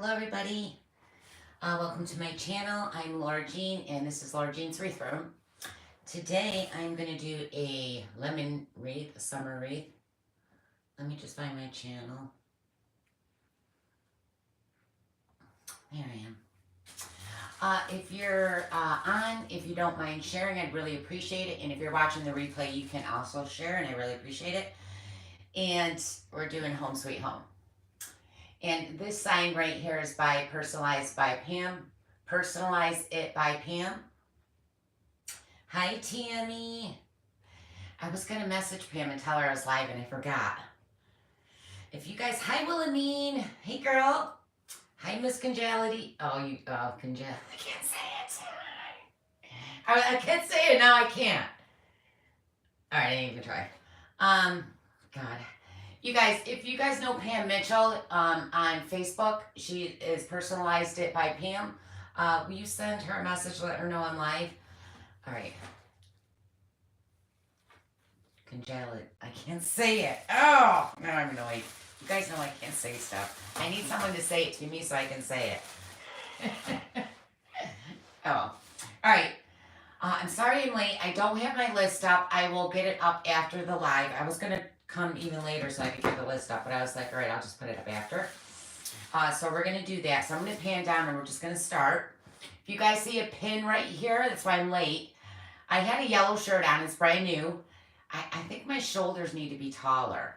Hello everybody, welcome to my channel. I'm Laura Jean and this is Laura Jean's Wreath Room. Today I'm going to do a lemon wreath, a summer wreath. Let me just find my channel. There I am. If you're on, if you don't mind sharing, I'd really appreciate it. And if you're watching the replay, you can also share and I really appreciate it. And we're doing Home Sweet Home. And this sign right here is by Personalized by Pam. Personalize It by Pam. Hi, Tammy. I was going to message Pam and tell her I was live and I forgot. If you guys, hi, Willamine. Hey, girl. Hi, Miss Congelity. Congel. I can't say it. I can't say it now. I can't. All right, I ain't even try. God. You guys, if you guys know Pam Mitchell on Facebook, she is Personalized It by Pam. Will you send her a message, let her know I'm live? All right. Congel it. I can't say it. Oh, now I'm annoyed. You guys know I can't say stuff. I need someone to say it to me so I can say it. Oh, all right. I'm sorry I'm late. I don't have my list up. I will get it up after the live. I was going to come even later so I could get the list up, but I was like, all right, I'll just put it up after. So we're going to do that. So I'm going to pan down and we're just going to start. If you guys see a pin right here, that's why I'm late. I had a yellow shirt on. It's brand new. I think my shoulders need to be taller.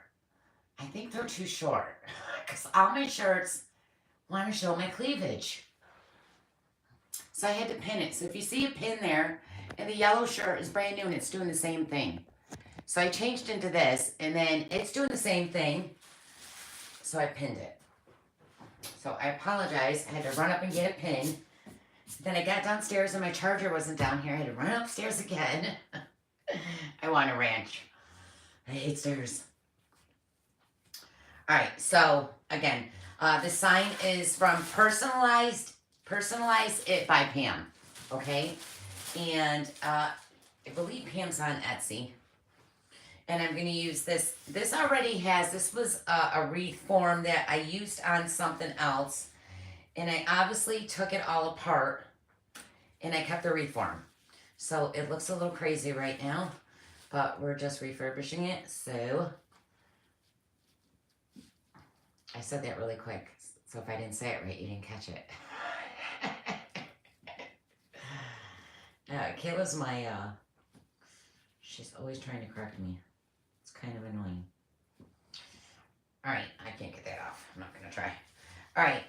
I think they're too short because all my shirts want to show my cleavage. So I had to pin it. So if you see a pin there and the yellow shirt is brand new and it's doing the same thing. So I changed into this, and then it's doing the same thing, so I pinned it. So I apologize. I had to run up and get a pin. Then I got downstairs, and my charger wasn't down here. I had to run upstairs again. I want a ranch. I hate stairs. All right, so again, the sign is from Personalize It by Pam, okay? And I believe Pam's on Etsy. And I'm going to use this. This already has, this was a wreath form that I used on something else. And I obviously took it all apart. And I kept the wreath form. So it looks a little crazy right now. But we're just refurbishing it. So I said that really quick. So if I didn't say it right, you didn't catch it. Kayla's my, she's always trying to correct me. Kind of annoying. All right, I can't get that off. I'm not going to try. All right,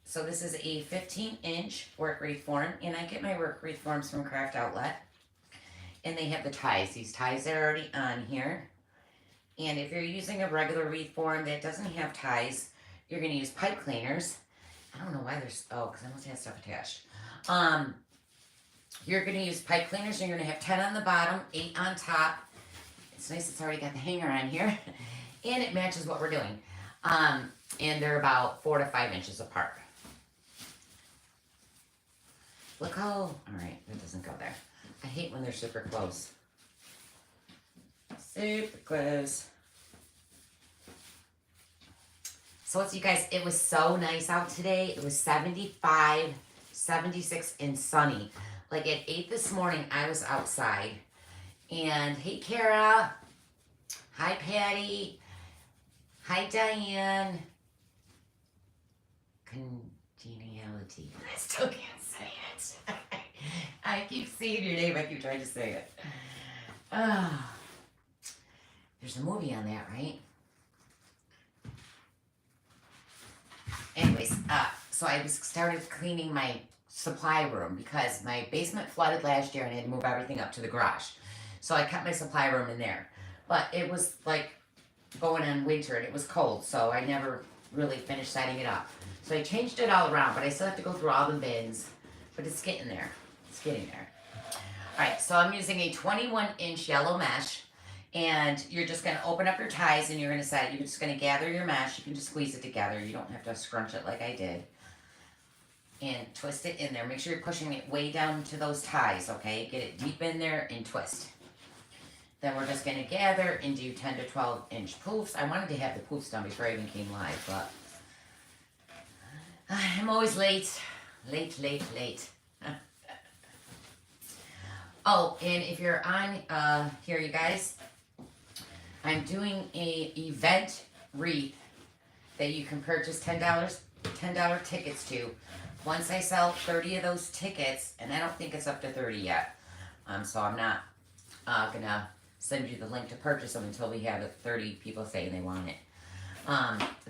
so this is a 15-inch work wreath form, and I get my work wreath forms from Craft Outlet, and they have the ties. These ties are already on here, and if you're using a regular wreath form that doesn't have ties, you're going to use pipe cleaners. I don't know why there's, because I must have stuff attached. You're going to use pipe cleaners, and you're going to have 10 on the bottom, 8 on top. It's nice it's already got the hanger on here. And it matches what we're doing. And they're about 4 to 5 inches apart. Look how, all right, that doesn't go there. I hate when they're super close. Super close. So let's, you guys, it was so nice out today. It was 75, 76 and sunny. Like at 8 this morning, I was outside. And hey, Kara. Hi, Patty. Hi, Diane. Congeniality. I still can't say it. I keep seeing your name. I keep trying to say it. Oh. There's a movie on that, right? Anyways, so I started cleaning my supply room because my basement flooded last year and I had to move everything up to the garage. So I kept my supply room in there. But it was like going on winter and it was cold, so I never really finished setting it up. So I changed it all around, but I still have to go through all the bins. But it's getting there. It's getting there. All right, so I'm using a 21-inch yellow mesh. And you're just going to open up your ties and you're going to set it. You're just going to gather your mesh. You can just squeeze it together. You don't have to scrunch it like I did. And twist it in there. Make sure you're pushing it way down to those ties, okay? Get it deep in there and twist. Then we're just going to gather and do 10 to 12 inch poofs. I wanted to have the poofs done before I even came live, but I'm always late. Late. Oh, and if you're on here, you guys, I'm doing a event wreath that you can purchase $10 tickets to. Once I sell 30 of those tickets, and I don't think it's up to 30 yet, so I'm not gonna send you the link to purchase them until we have 30 people saying they want it.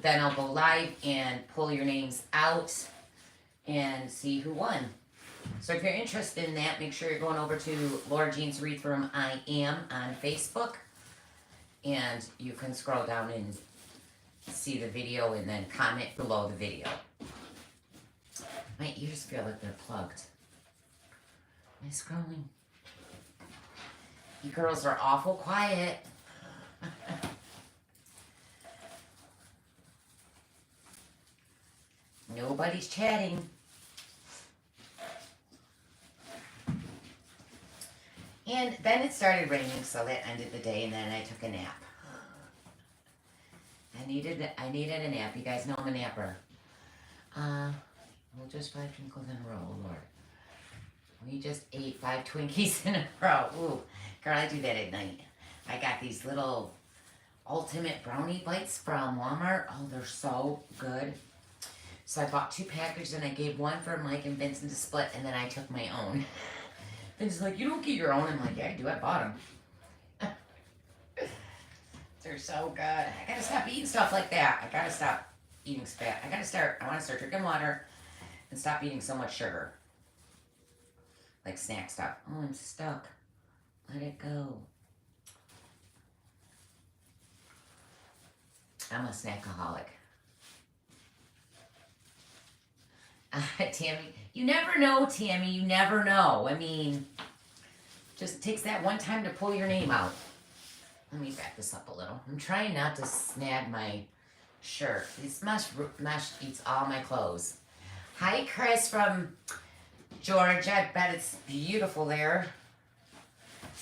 Then I'll go live and pull your names out and see who won. So if you're interested in that, make sure you're going over to Laura Jean's Wreath Room I Am on Facebook, and you can scroll down and see the video and then comment below the video. My ears feel like they're plugged. Am I scrolling? You girls are awful quiet. Nobody's chatting. And then it started raining, so that ended the day, and then I took a nap. I needed a nap. You guys know I'm a napper. Well, just 5 twinkles in a row, Lord. We just ate 5 Twinkies in a row. Ooh, girl, I do that at night. I got these little ultimate brownie bites from Walmart. Oh, they're so good. So I bought 2 packages, and I gave one for Mike and Vincent to split, and then I took my own. Vincent's like, you don't get your own. I'm like, yeah, I do. I bought them. They're so good. I gotta stop eating stuff like that. I gotta stop eating spat. I want to start drinking water and stop eating so much sugar. Like snack stuff. Oh, I'm stuck. Let it go. I'm a snackaholic. Tammy, you never know, Tammy. You never know. I mean, just takes that one time to pull your name out. Let me back this up a little. I'm trying not to snag my shirt. This mesh eats all my clothes. Hi, Chris from Georgia. I bet it's beautiful there.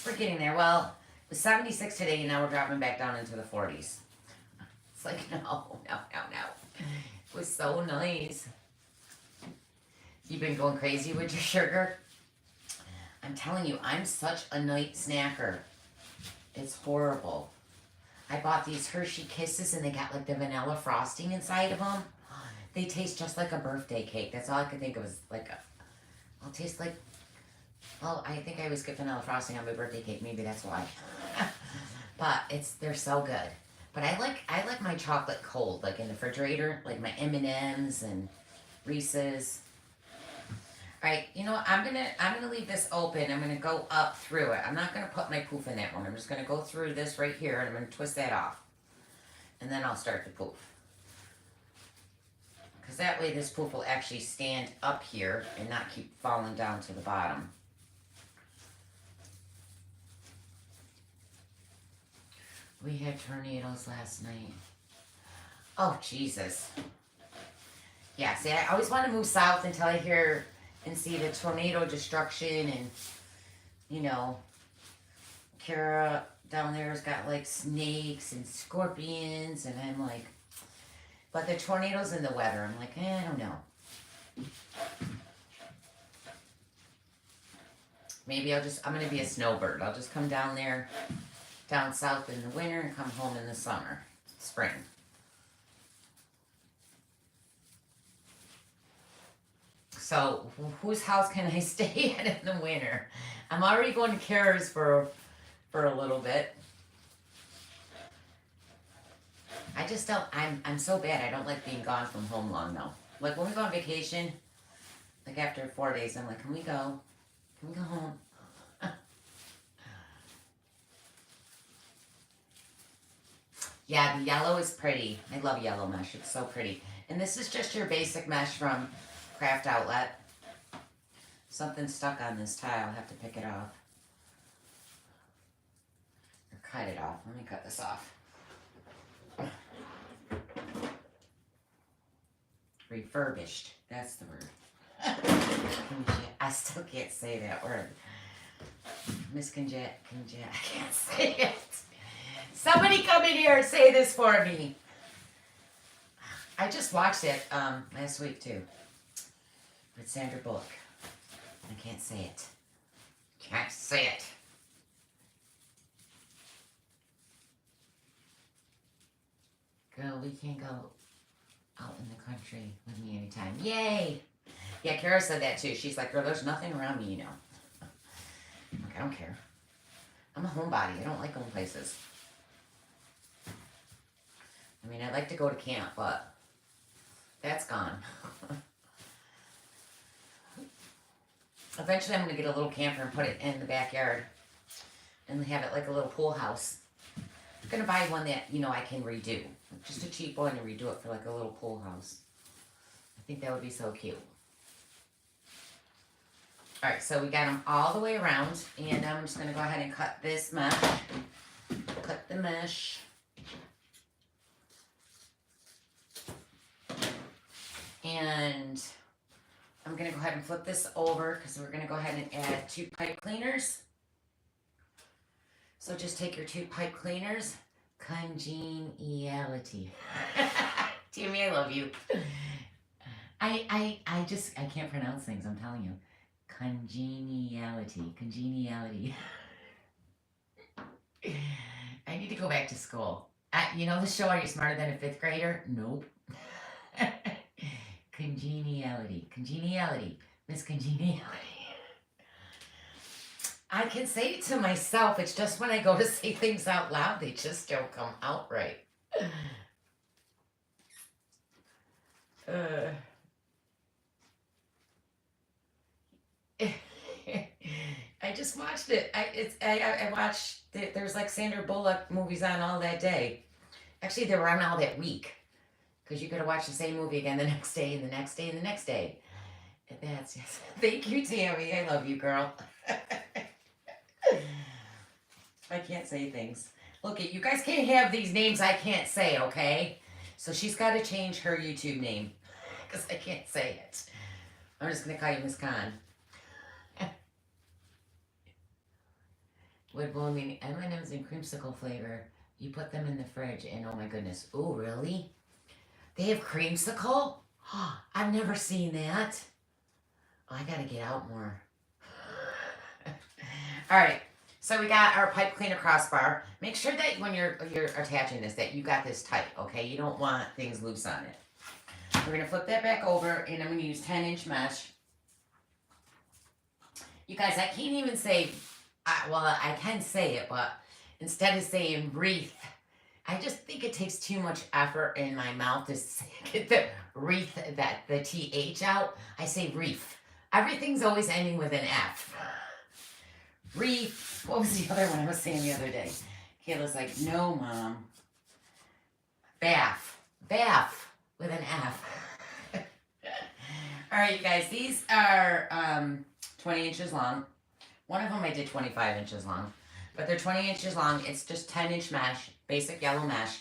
We're getting there. Well, it was 76 today, and now we're dropping back down into the 40s. It's like, no. It was so nice. You've been going crazy with your sugar? I'm telling you, I'm such a night snacker. It's horrible. I bought these Hershey Kisses, and they got like the vanilla frosting inside of them. They taste just like a birthday cake. That's all I could think of, was like I'll taste like, well, I think I always get vanilla frosting on my birthday cake. Maybe that's why. But they're so good. But I like my chocolate cold, like in the refrigerator, like my M&Ms and Reese's. All right, you know what? I'm gonna leave this open. I'm gonna go up through it. I'm not gonna put my poof in that one. I'm just gonna go through this right here, and I'm gonna twist that off, and then I'll start the poof. Because that way this poof will actually stand up here and not keep falling down to the bottom. We had tornadoes last night. Oh, Jesus. Yeah, see, I always want to move south until I hear and see the tornado destruction, and, you know, Kara down there has got, like, snakes and scorpions, and I'm like, but the tornadoes and the weather, I'm like, I don't know. Maybe I'm going to be a snowbird. I'll just come down there, down south in the winter, and come home in the spring. So, whose house can I stay at in the winter? I'm already going to Kara's for a little bit. I just don't, I'm so bad. I don't like being gone from home long, though. Like, when we go on vacation, like after 4 days, I'm like, can we go? Can we go home? Yeah, the yellow is pretty. I love yellow mesh. It's so pretty. And this is just your basic mesh from Craft Outlet. Something's stuck on this tile. I'll have to pick it off. Or cut it off. Let me cut this off. Refurbished. That's the word. I still can't say that word. I can't say it. Somebody come in here and say this for me. I just watched it last week too. But Sandra Bullock. I can't say it. Can't say it. Girl, we can go out in the country with me anytime. Yay! Yeah, Kara said that too. She's like, girl, there's nothing around me, you know. I'm like, I don't care. I'm a homebody. I don't like going places. I mean, I like to go to camp, but that's gone. Eventually, I'm going to get a little camper and put it in the backyard and have it like a little pool house. I'm going to buy one that, you know, I can redo. Just a cheap one and redo it for like a little pool house. I think that would be so cute. Alright, so we got them all the way around. And I'm just going to go ahead and cut this mesh. Cut the mesh. And I'm going to go ahead and flip this over because we're going to go ahead and add 2 pipe cleaners. So just take your 2 pipe cleaners. Congeniality. Tammy, I love you. I can't pronounce things, I'm telling you. Congeniality. Congeniality. I need to go back to school. You know the show, Are You Smarter Than a 5th Grader? Nope. Congeniality. Congeniality. Miss Congeniality. I can say it to myself. It's just when I go to say things out loud, they just don't come out right. I just watched it. I watched. There's like Sandra Bullock movies on all that day. Actually, they were on all that week. Because you could have watched the same movie again the next day and the next day and the next day. And that's just... Thank you, Tammy. I love you, girl. I can't say things. Look, you guys can't have these names I can't say, okay? So she's got to change her YouTube name. Because I can't say it. I'm just going to call you Miss Khan. Would blow me M&M's in creamsicle flavor. You put them in the fridge and oh my goodness. Oh, really? They have creamsicle? Oh, I've never seen that. Oh, I gotta get out more. Alright, so we got our pipe cleaner crossbar. Make sure that when you're attaching this, that you got this tight, okay? You don't want things loose on it. We're gonna flip that back over and I'm gonna use 10-inch mesh. You guys, I can't even say, well, I can say it, but instead of saying wreath, I just think it takes too much effort in my mouth to get the wreath, the TH out. I say wreath. Everything's always ending with an F. Wreath. What was the other one I was saying the other day? Kayla's like, no, Mom. Bath. Bath with an F. All right, you guys. These are 20 inches long. One of them I did 25 inches long. But they're 20 inches long. It's just 10-inch mesh, basic yellow mesh.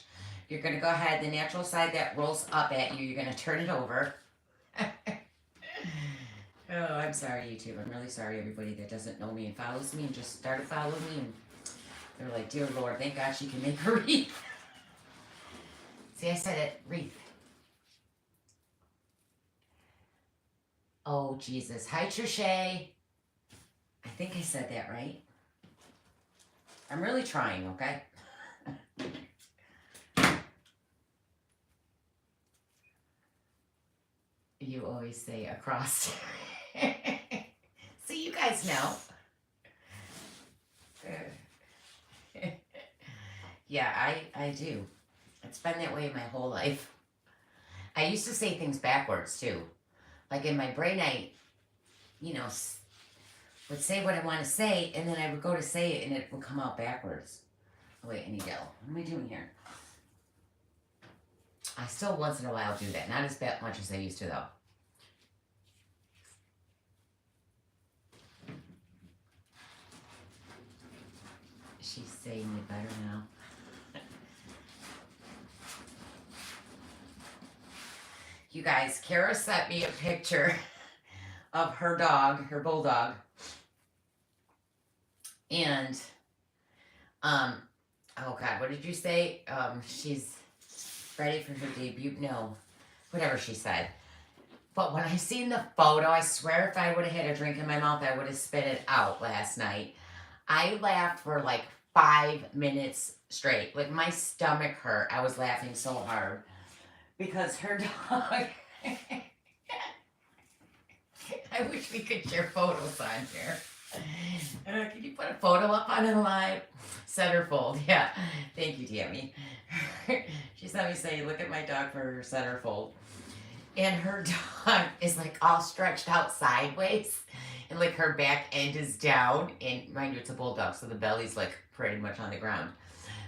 You're going to go ahead, the natural side that rolls up at you, you're going to turn it over. Oh, I'm sorry, YouTube. I'm really sorry, everybody that doesn't know me and follows me and just started following me. And they're like, dear Lord, thank God she can make a wreath. See, I said it, wreath. Oh, Jesus. Hi, Trishay. I think I said that right. I'm really trying, okay? You always say across. See, you guys know. Yeah, I do. It's been that way my whole life. I used to say things backwards, too. Like in my brain, I, you know, would say what I want to say, and then I would go to say it, and it would come out backwards. Oh, wait, I need yellow. What am I doing here? I still once in a while do that. Not as much as I used to, though. She's saying it better now. You guys, Kara sent me a picture of her dog, her bulldog. And, oh God, what did you say? She's ready for her debut? No, whatever she said. But when I seen the photo, I swear if I would have had a drink in my mouth, I would have spit it out last night. I laughed for like 5 minutes straight. Like my stomach hurt. I was laughing so hard because her dog. I wish we could share photos on here. Can you put a photo up on the live? Centerfold, yeah. Thank you, Tammy. She saw me say, look at my dog for her centerfold. And her dog is like all stretched out sideways. And like her back end is down. And mind you, it's a bulldog, so the belly's like pretty much on the ground.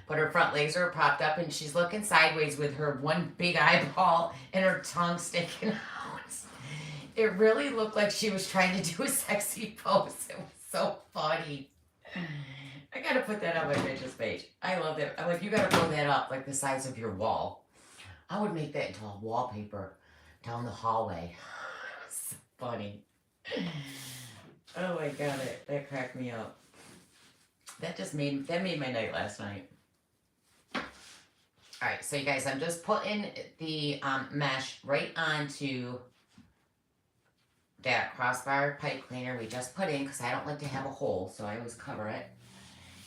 But her front legs are propped up and she's looking sideways with her one big eyeball and her tongue sticking out. It really looked like she was trying to do a sexy pose. It was so funny. I gotta put that on my Pinterest page. I love it. I'm like, you gotta blow that up like the size of your wall. I would make that into a wallpaper down the hallway. So funny. Oh my god, that cracked me up. That made my night last night. Alright, so you guys, I'm just putting the mesh right onto that crossbar pipe cleaner we just put in because I don't like to have a hole, so I always cover it.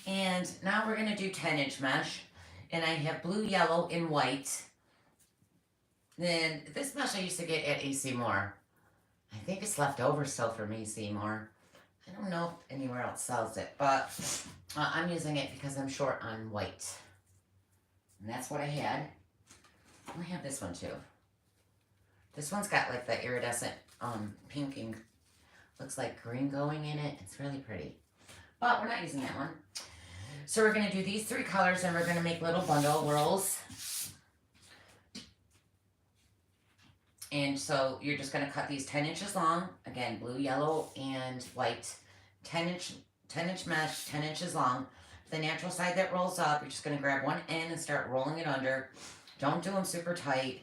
And now we're going to do 10-inch mesh. And I have blue, yellow, and white. Then this mesh I used to get at AC Moore. I think it's left over still from AC Moore. I don't know if anywhere else sells it, but I'm using it because I'm short on white. And that's what I had. I have this one too. This one's got like the iridescent pinking, looks like green going in it. It's really pretty. But we're not using that one. So we're going to do these 3 colors and we're going to make little bundle rolls. And so you're just going to cut these 10 inches long. Again, blue, yellow, and white. 10-inch mesh, 10 inches long. The natural side that rolls up, you're just going to grab one end and start rolling it under. Don't do them super tight.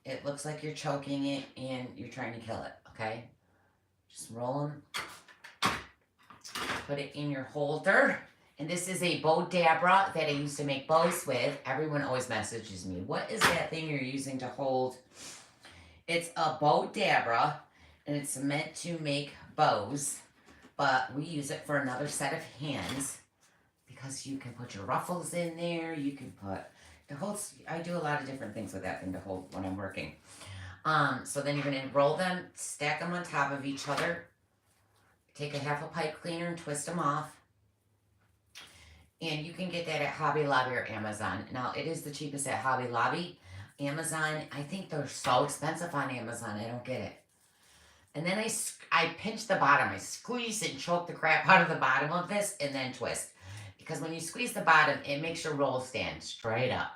It looks like you're choking it and you're trying to kill it, okay? Just roll them. Put it in your holder. And this is a bow dabra that I used to make bows with. Everyone always messages me, what is that thing you're using to hold? It's a bow dabra, and it's meant to make bows. But we use it for another set of hands because you can put your ruffles in there. You can put... It holds, I do a lot of different things with that thing to hold when I'm working. So then you're going to roll them, stack them on top of each other. Take a half a pipe cleaner and twist them off. And you can get that at Hobby Lobby or Amazon. Now, it is the cheapest at Hobby Lobby. Amazon, I think they're so expensive on Amazon. I don't get it. And then I pinch the bottom. I squeeze and choke the crap out of the bottom of this and then twist. Because when you squeeze the bottom, it makes your roll stand straight up.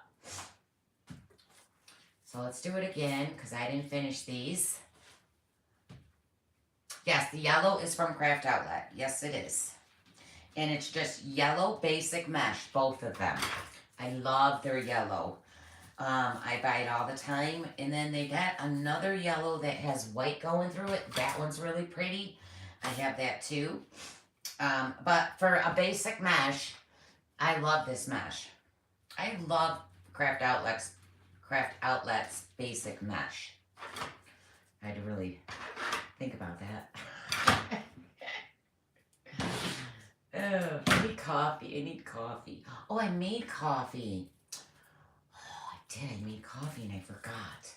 So let's do it again, because I didn't finish these. Yes, the yellow is from Craft Outlet. Yes, it is. And it's just yellow basic mesh, both of them. I love their yellow. I buy it all the time. And then they got another yellow that has white going through it. That one's really pretty. I have that too. But for a basic mesh, I love this mesh. I love Craft Outlet's basic mesh. I had to really think about that. Oh, I need coffee. Oh, I made coffee. Oh, I did. I made coffee and I forgot.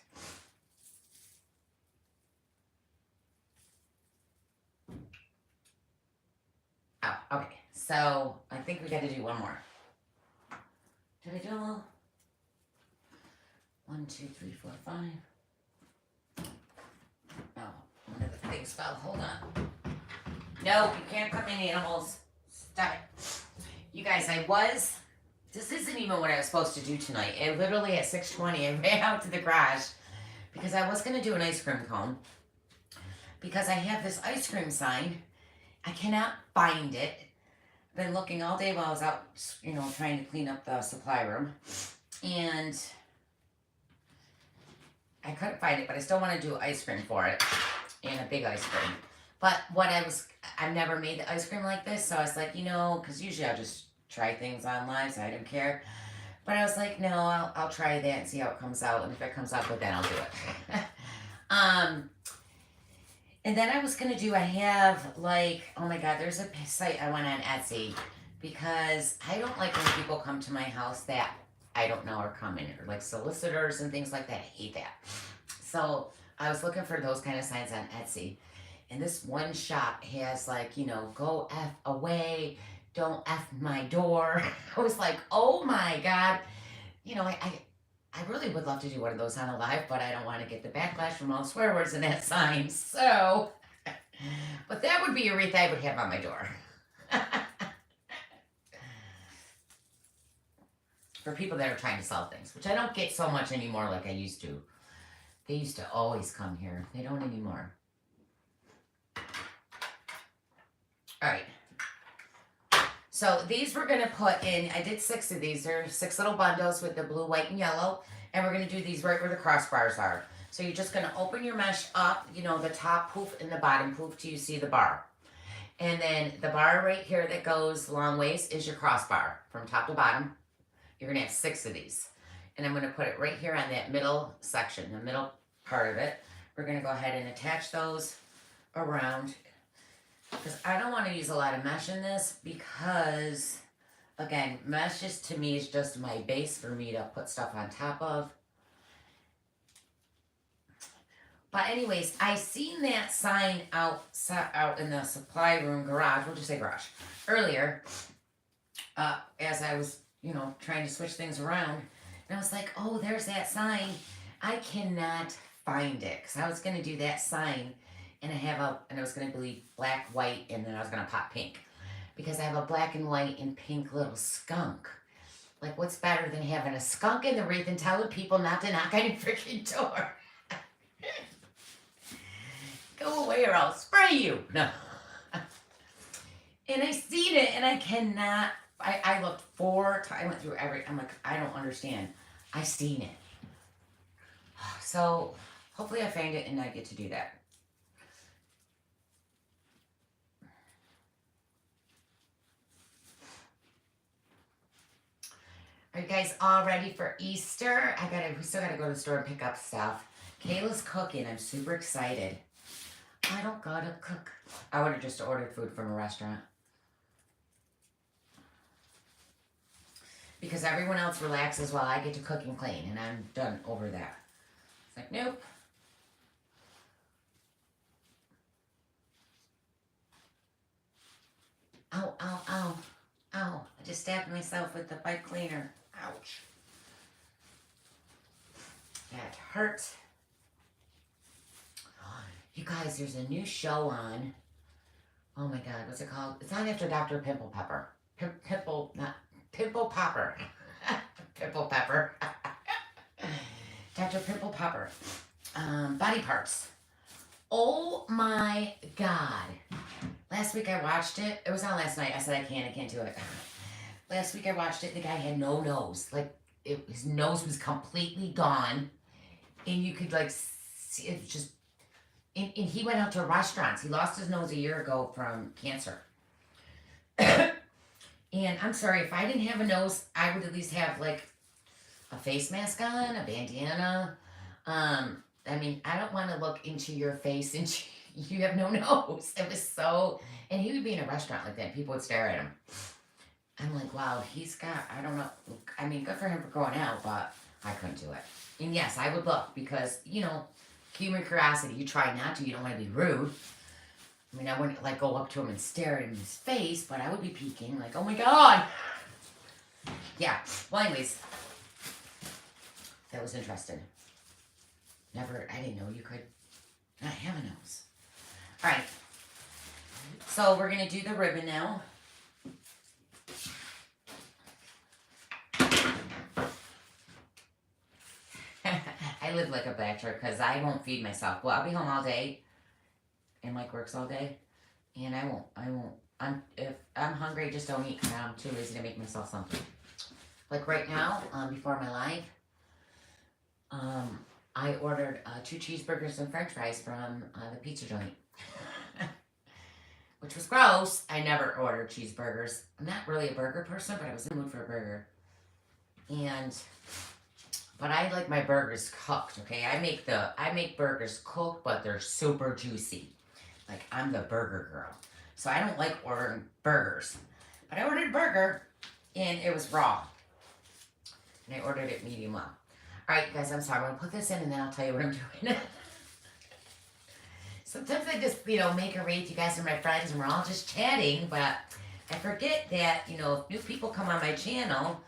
Oh, okay. So, I think we got to do one more. Did I do a little? 1, 2, 3, 4, 5. Oh, one of the things fell. Hold on. No, you can't come in, animals. Stop it. You guys, this isn't even what I was supposed to do tonight. It literally at 6:20, I ran out to the garage because I was going to do an ice cream cone. Because I have this ice cream sign. I cannot find it. Been looking all day while I was out, trying to clean up the supply room. And I couldn't find it, but I still want to do ice cream for it. And a big ice cream. But I've never made the ice cream like this, so I was like, because usually I'll just try things online, so I don't care. But I was like, no, I'll try that and see how it comes out, and if it comes out good, then I'll do it. And then I was gonna do, I have like, oh my God, there's a site I went on Etsy because I don't like when people come to my house that I don't know are coming, or like solicitors and things like that. I hate that. So I was looking for those kind of signs on Etsy. And this one shop has like, go F away, don't F my door. I was like, oh my God. I really would love to do one of those on a live, but I don't want to get the backlash from all the swear words in that sign. So, but that would be a wreath I would have on my door. For people that are trying to sell things, which I don't get so much anymore like I used to. They used to always come here. They don't anymore. All right. So these we're going to put in, I did 6 of these. They're 6 little bundles with the blue, white, and yellow. And we're going to do these right where the crossbars are. So you're just going to open your mesh up, the top poof and the bottom poof till you see the bar. And then the bar right here that goes long ways is your crossbar from top to bottom. You're going to have 6 of these. And I'm going to put it right here on that middle section, the middle part of it. We're going to go ahead and attach those around. Because I don't want to use a lot of mesh in this because, again, mesh to me is just my base for me to put stuff on top of. But anyways, I seen that sign out in the supply room garage, we'll just say garage, earlier, as I was, trying to switch things around. And I was like, oh, there's that sign. I cannot find it. Because I was going to do that sign. And I was going to be black, white, and then I was going to pop pink. Because I have a black and white and pink little skunk. Like, what's better than having a skunk in the wreath and telling people not to knock on your freaking door? Go away or I'll spray you. No. And I seen it and I cannot, I looked 4 times, I went through I'm like, I don't understand. I seen it. So, hopefully I find it and I get to do that. Are you guys all ready for Easter? We still gotta go to the store and pick up stuff. Kayla's cooking. I'm super excited. I don't gotta cook. I would have just ordered food from a restaurant. Because everyone else relaxes while I get to cook and clean, and I'm done over that. It's like, nope. Ow, ow, ow. Ow. I just stabbed myself with the pipe cleaner. Ouch. That hurt. You guys, there's a new show on. Oh my God, what's it called? It's on after Dr. Pimple Pepper. Pimple Popper. Pimple Pepper. Dr. Pimple Popper. Body parts. Oh my God. Last week I watched it. It was on last night. I said I can't do it. Last week I watched it. The guy had no nose. Like, his nose was completely gone. And you could, like, see it just... And he went out to restaurants. He lost his nose a year ago from cancer. And I'm sorry, if I didn't have a nose, I would at least have, like, a face mask on, a bandana. I mean, I don't want to look into your face and you have no nose. It was so... And he would be in a restaurant like that. People would stare at him. I'm like, wow, he's got... I don't know. I mean, good for him for going out, but I couldn't do it. And yes, I would look because, human curiosity. You try not to. You don't want to be rude. I mean, I wouldn't, like, go up to him and stare at him in his face, but I would be peeking, like, oh my God. Yeah. Well, anyways, that was interesting. I didn't know you could not have a nose. All right. So we're going to do the ribbon now. I live like a bachelor because I won't feed myself. Well, I'll be home all day. And Mike works all day. And I won't. If I'm hungry, I just don't eat because I'm too lazy to make myself something. Like right now, before my live, I ordered 2 cheeseburgers and french fries from the pizza joint. Which was gross. I never ordered cheeseburgers. I'm not really a burger person, but I was in the mood for a burger. But I like my burgers cooked, okay? I make burgers cooked, but they're super juicy. Like, I'm the burger girl. So I don't like ordering burgers. But I ordered a burger, and it was raw. And I ordered it medium well. Alright, guys, I'm sorry. I'm going to put this in, and then I'll tell you what I'm doing. Sometimes I just, make a wreath. You guys are my friends, and we're all just chatting. But I forget that, if new people come on my channel,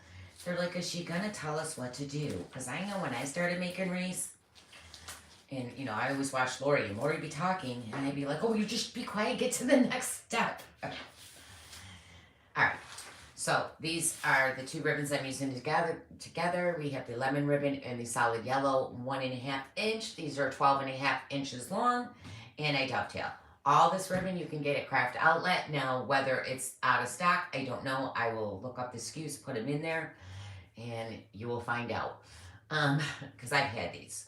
they're like, is she going to tell us what to do? Because I know when I started making wreaths, and, I always watch Lori, and Lori be talking, and I'd be like, oh, you just be quiet, get to the next step. Okay. All right, so these are the two ribbons I'm using together. We have the lemon ribbon and the solid yellow 1.5 inch. These are 12.5 inches long, and I dovetail. All this ribbon you can get at Craft Outlet. Now, whether it's out of stock, I don't know. I will look up the SKUs, put them in there, and you will find out. Because I've had these.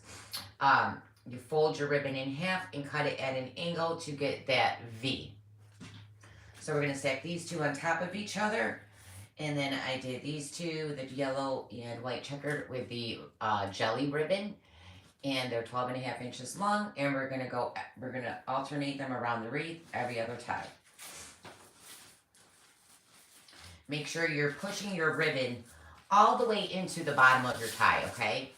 You fold your ribbon in half and cut it at an angle to get that V. So we're going to stack these two on top of each other. And then I did these two, the yellow and white checkered with the jelly ribbon. And they're 12.5 inches long. And we're going to alternate them around the wreath every other tie. Make sure you're pushing your ribbon all the way into the bottom of your tie, okay?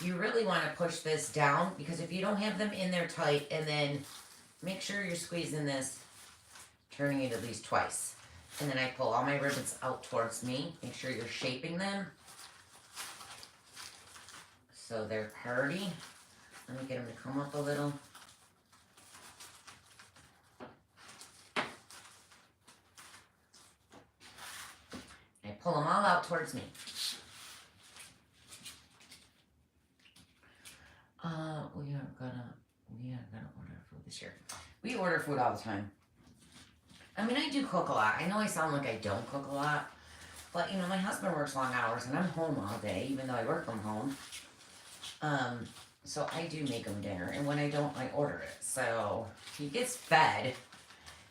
You really want to push this down because if you don't have them in there tight, and then make sure you're squeezing this, turning it at least twice. And then I pull all my ribbons out towards me. Make sure you're shaping them so they're party. Let me get them to come up a little. I pull them all out towards me. We are gonna order food this year. We order food all the time. I mean, I do cook a lot. I know I sound like I don't cook a lot, but my husband works long hours and I'm home all day, even though I work from home. So I do make him dinner, and when I don't, I order it. So he gets fed.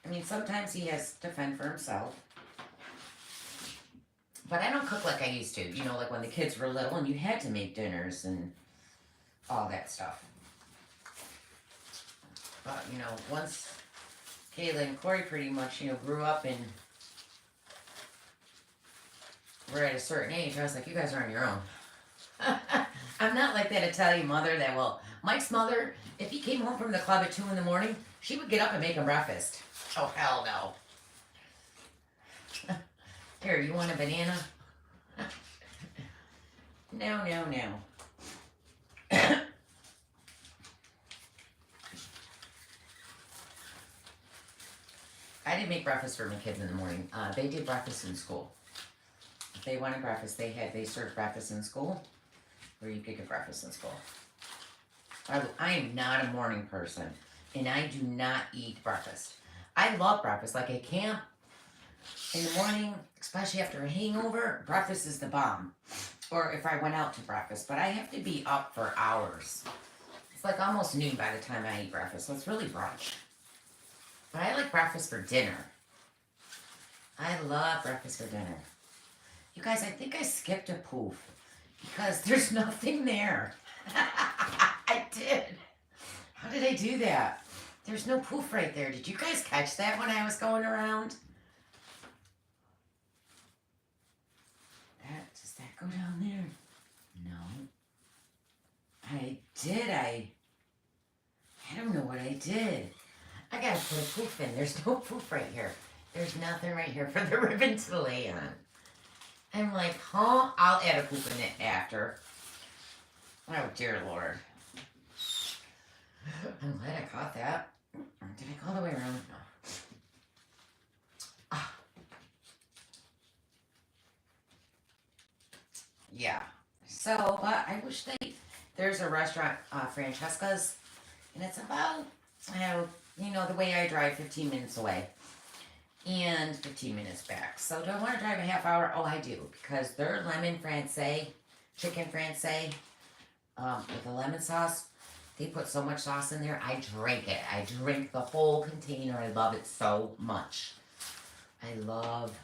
I mean, sometimes he has to fend for himself. But I don't cook like I used to, like when the kids were little and you had to make dinners and all that stuff. But, once Kayla and Corey pretty much, grew up and were at a certain age, I was like, you guys are on your own. I'm not like that Italian mother that will. Mike's mother, if he came home from the club at 2 in the morning, she would get up and make him breakfast. Oh, hell no. Here, you want a banana? No. I didn't make breakfast for my kids in the morning. They did breakfast in school. If they wanted breakfast, they served breakfast in school, or you could get breakfast in school. I am not a morning person, and I do not eat breakfast. I love breakfast. Like at camp, in the morning, especially after a hangover, breakfast is the bomb. Or if I went out to breakfast, but I have to be up for hours. It's like almost noon by the time I eat breakfast, so it's really brunch. But I like breakfast for dinner. I love breakfast for dinner. You guys, I think I skipped a poof because there's nothing there. I did. How did I do that? There's no poof right there. Did you guys catch that when I was going around? Does that go down there? No. I did. I don't know what I did. I gotta put a poof in. There's no poof right here. There's nothing right here for the ribbon to lay on. I'm like, huh? I'll add a poof in it after. Oh, dear Lord. I'm glad I caught that. Did I go all the way around? No. Ah. Yeah. So, but I wish there's a restaurant, Francesca's, and it's about, the way I drive, 15 minutes away. And 15 minutes back. So do I want to drive a half hour? Oh, I do. Because their lemon francais, chicken francais, with the lemon sauce, they put so much sauce in there, I drink it. I drink the whole container. I love it so much. I love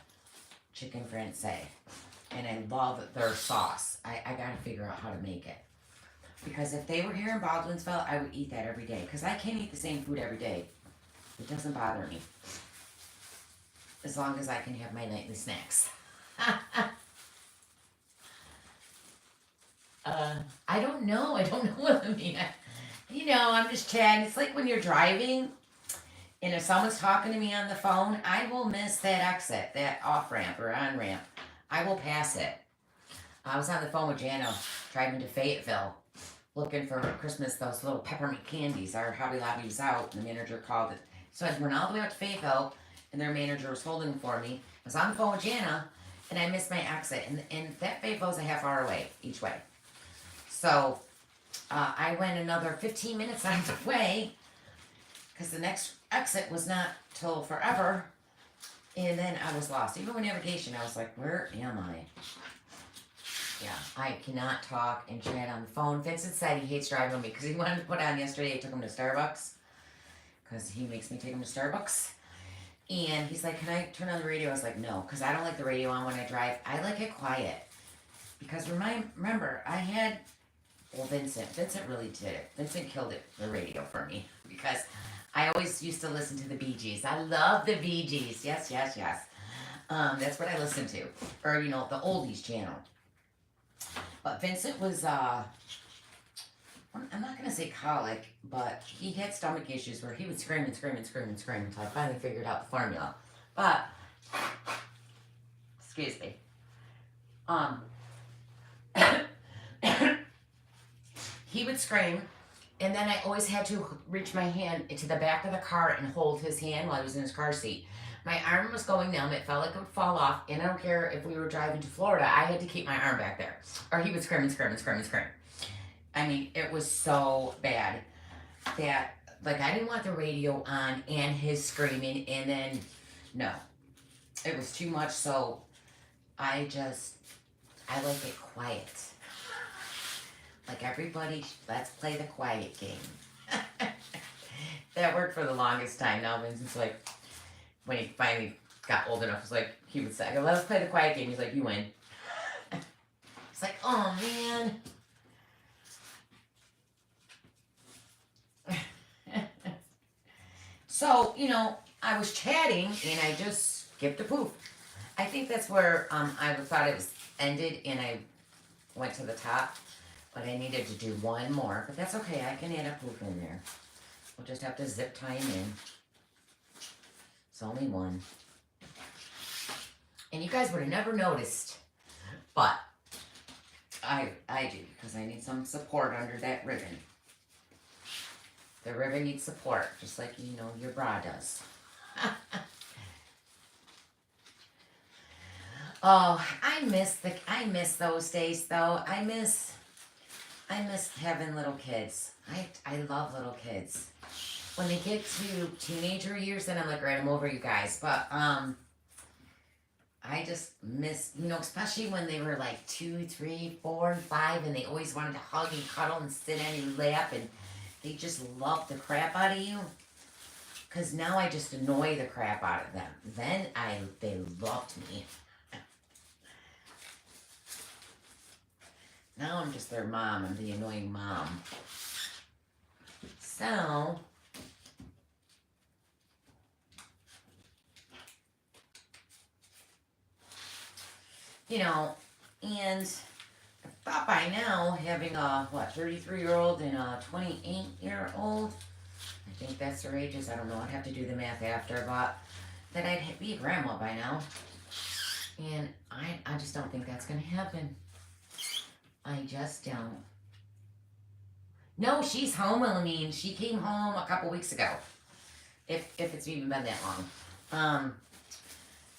chicken francais. And I love their sauce. I got to figure out how to make it. Because if they were here in Baldwinsville, I would eat that every day. Because I can't eat the same food every day. It doesn't bother me. As long as I can have my nightly snacks. I don't know. I don't know what I mean. I'm just chatting. It's like when you're driving and if someone's talking to me on the phone, I will miss that exit, that off ramp or on ramp. I will pass it. I was on the phone with Jana driving to Fayetteville looking for Christmas, those little peppermint candies. Our Hobby Lobby was out and the manager called it. So I went all the way up to Fayetteville and their manager was holding them for me. I was on the phone with Jana and I missed my exit. And that Fayetteville's a half hour away each way. So I went another 15 minutes out of the way because the next exit was not till forever. And then I was lost. Even with navigation, I was like, where am I? Yeah, I cannot talk and chat on the phone. Vincent said he hates driving with me because he wanted to put on yesterday. I took him to Starbucks because he makes me take him to Starbucks. And he's like, can I turn on the radio? I was like, no, because I don't like the radio on when I drive. I like it quiet. Because remember, I had, Vincent really did it. Vincent killed it, the radio for me. Because I always used to listen to the Bee Gees. I love the Bee Gees. Yes. That's what I listened to. Or, the oldies channel. But Vincent was, I'm not going to say colic, but he had stomach issues where he would scream until I finally figured out the formula. But, excuse me. He would scream, and then I always had to reach my hand to the back of the car and hold his hand while he was in his car seat. My arm was going numb. It felt like it would fall off. And I don't care if we were driving to Florida. I had to keep my arm back there. Or he would scream. I mean, it was so bad that, I didn't want the radio on and his screaming. And then, no. It was too much. So, I like it quiet. Like everybody, let's play the quiet game. That worked for the longest time. Now Vincent's like, when he finally got old enough, he would say, let's play the quiet game. He's like, you win. It's like, oh man. So, I was chatting and I just skipped a poof. I think that's where I thought it was ended and I went to the top. But I needed to do one more. But that's okay. I can add a poof in there. We'll just have to zip tie him in. It's only one. And you guys would have never noticed. But I do. Because I need some support under that ribbon. The ribbon needs support. Just like, your bra does. Oh, I miss those days though. I miss having little kids. I love little kids. When they get to teenager years, then I'm like, right, I'm over you guys. But I just miss, especially when they were like 2, 3, 4, and 5, and they always wanted to hug and cuddle and sit on your lap, and they just loved the crap out of you. Because now I just annoy the crap out of them. Then they loved me. Now I'm just their mom. I'm the annoying mom. So, and I thought by now having a, 33-year-old and a 28-year-old, I think that's their ages. I don't know. I'd have to do the math after, but that I'd be a grandma by now. And I just don't think that's going to happen. I just don't. No, she's home. I mean, she came home a couple weeks ago. If it's even been that long.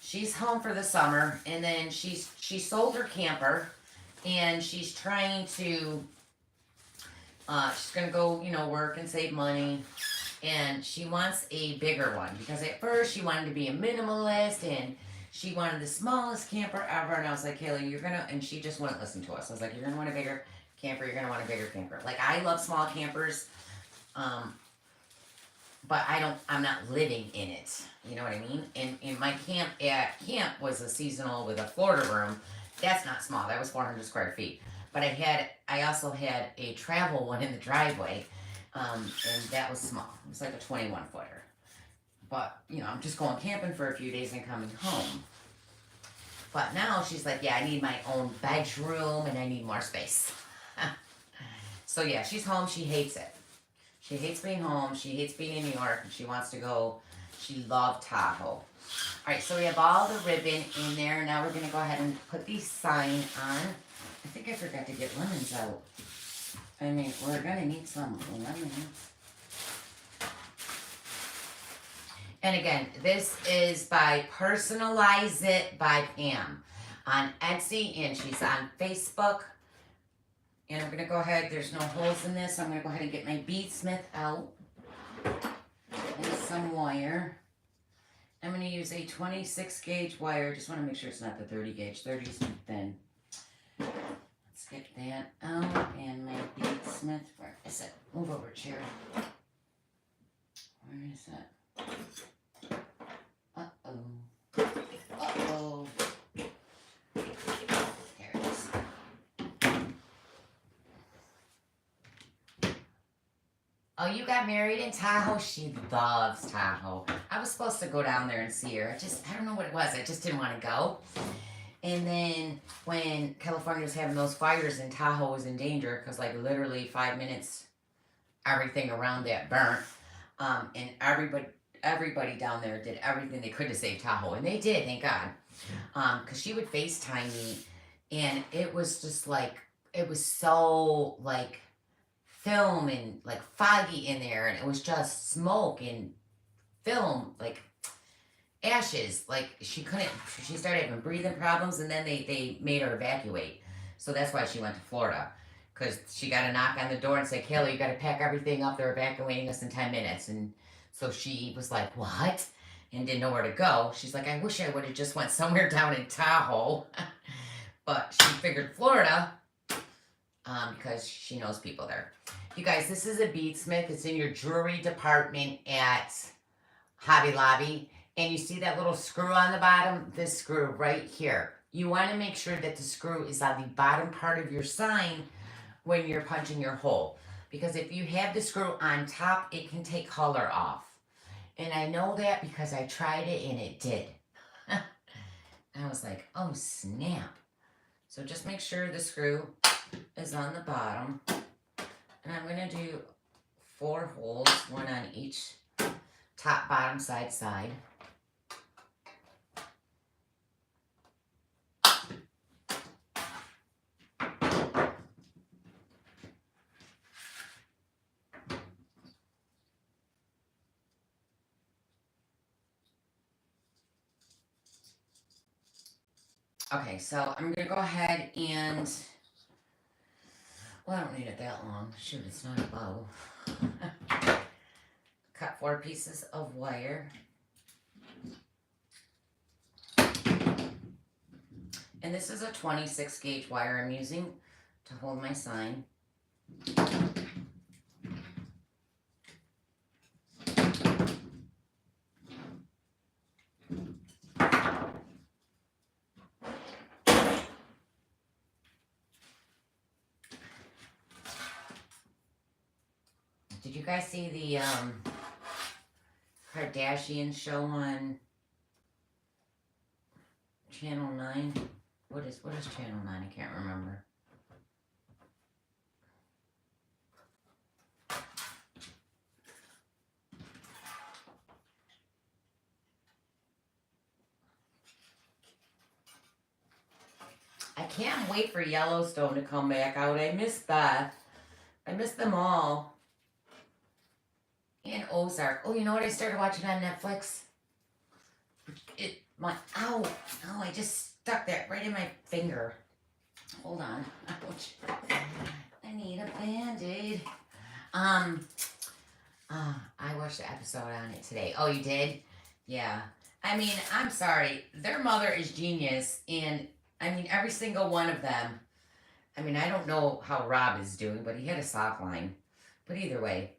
She's home for the summer, and then she sold her camper, and she's trying to, she's going to go, work and save money, and she wants a bigger one, because at first she wanted to be a minimalist, and she wanted the smallest camper ever, and I was like, Kayla, and she just wouldn't listen to us. I was like, you're going to want a bigger camper, you're going to want a bigger camper. Like, I love small campers, but I'm not living in it. You know what I mean? And my camp was a seasonal with a Florida room. That's not small. That was 400 square feet. But I also had a travel one in the driveway, and that was small. It was like a 21-footer. But, you know, I'm just going camping for a few days and coming home. But now she's like, yeah, I need my own bedroom and I need more space. So yeah, she's home. She hates it. She hates being home. She hates being in New York. And she wants to go. She loved Tahoe. All right, so we have all the ribbon in there. Now we're going to go ahead and put the sign on. I think I forgot to get lemons out. I mean, we're going to need some lemons. And again, this is by Personalize It by Pam on Etsy, and she's on Facebook. And I'm going to go ahead, there's no holes in this, so I'm going to go ahead and get my beadsmith out and some wire. I'm going to use a 26 gauge wire. Just want to make sure it's not the 30 gauge. 30 is too thin. Let's get that out, and my beadsmith, where is it? Move over, chair. Where is it? Uh-oh. Uh-oh. There it is. Oh, you got married in Tahoe? She loves Tahoe. I was supposed to go down there and see her. I don't know what it was. I just didn't want to go. And then when California was having those fires and Tahoe was in danger, because like literally 5 minutes, everything around that burnt. And everybody down there did everything they could to save Tahoe. And they did, thank God. Because she would FaceTime me. And it was just like, it was so like film and like foggy in there. And it was just smoke and film, like ashes. Like she started having breathing problems. And then they made her evacuate. So that's why she went to Florida. Because she got a knock on the door and said, Kayla, you got to pack everything up. They're evacuating us in 10 minutes. And so she was like, what? And didn't know where to go. She's like, I wish I would have just went somewhere down in Tahoe. But she figured Florida because she knows people there. You guys, this is a beadsmith. It's in your jewelry department at Hobby Lobby. And you see that little screw on the bottom? This screw right here. You want to make sure that the screw is on the bottom part of your sign when you're punching your hole. Because if you have the screw on top, it can take color off. And I know that because I tried it and it did. I was like, oh snap. So just make sure the screw is on the bottom. And I'm going to do 4 holes, 1 on each top, bottom, side. Okay, so I'm going to go ahead and, well, I don't need it that long. Shoot, it's not a bow. Cut 4 pieces of wire. And this is a 26 gauge wire I'm using to hold my sign. Did you guys see the Kardashian show on Channel 9? What is Channel 9? I can't remember. I can't wait for Yellowstone to come back out. I missed that. I missed them all. And Ozark. Oh, you know what I started watching on Netflix? Ow, I just stuck that right in my finger. Hold on. Ouch. I need a Band-Aid. I watched the episode on it today. Oh, you did? Yeah. I mean, I'm sorry. Their mother is genius. And, I mean, every single one of them. I mean, I don't know how Rob is doing, but he had a sock line. But either way.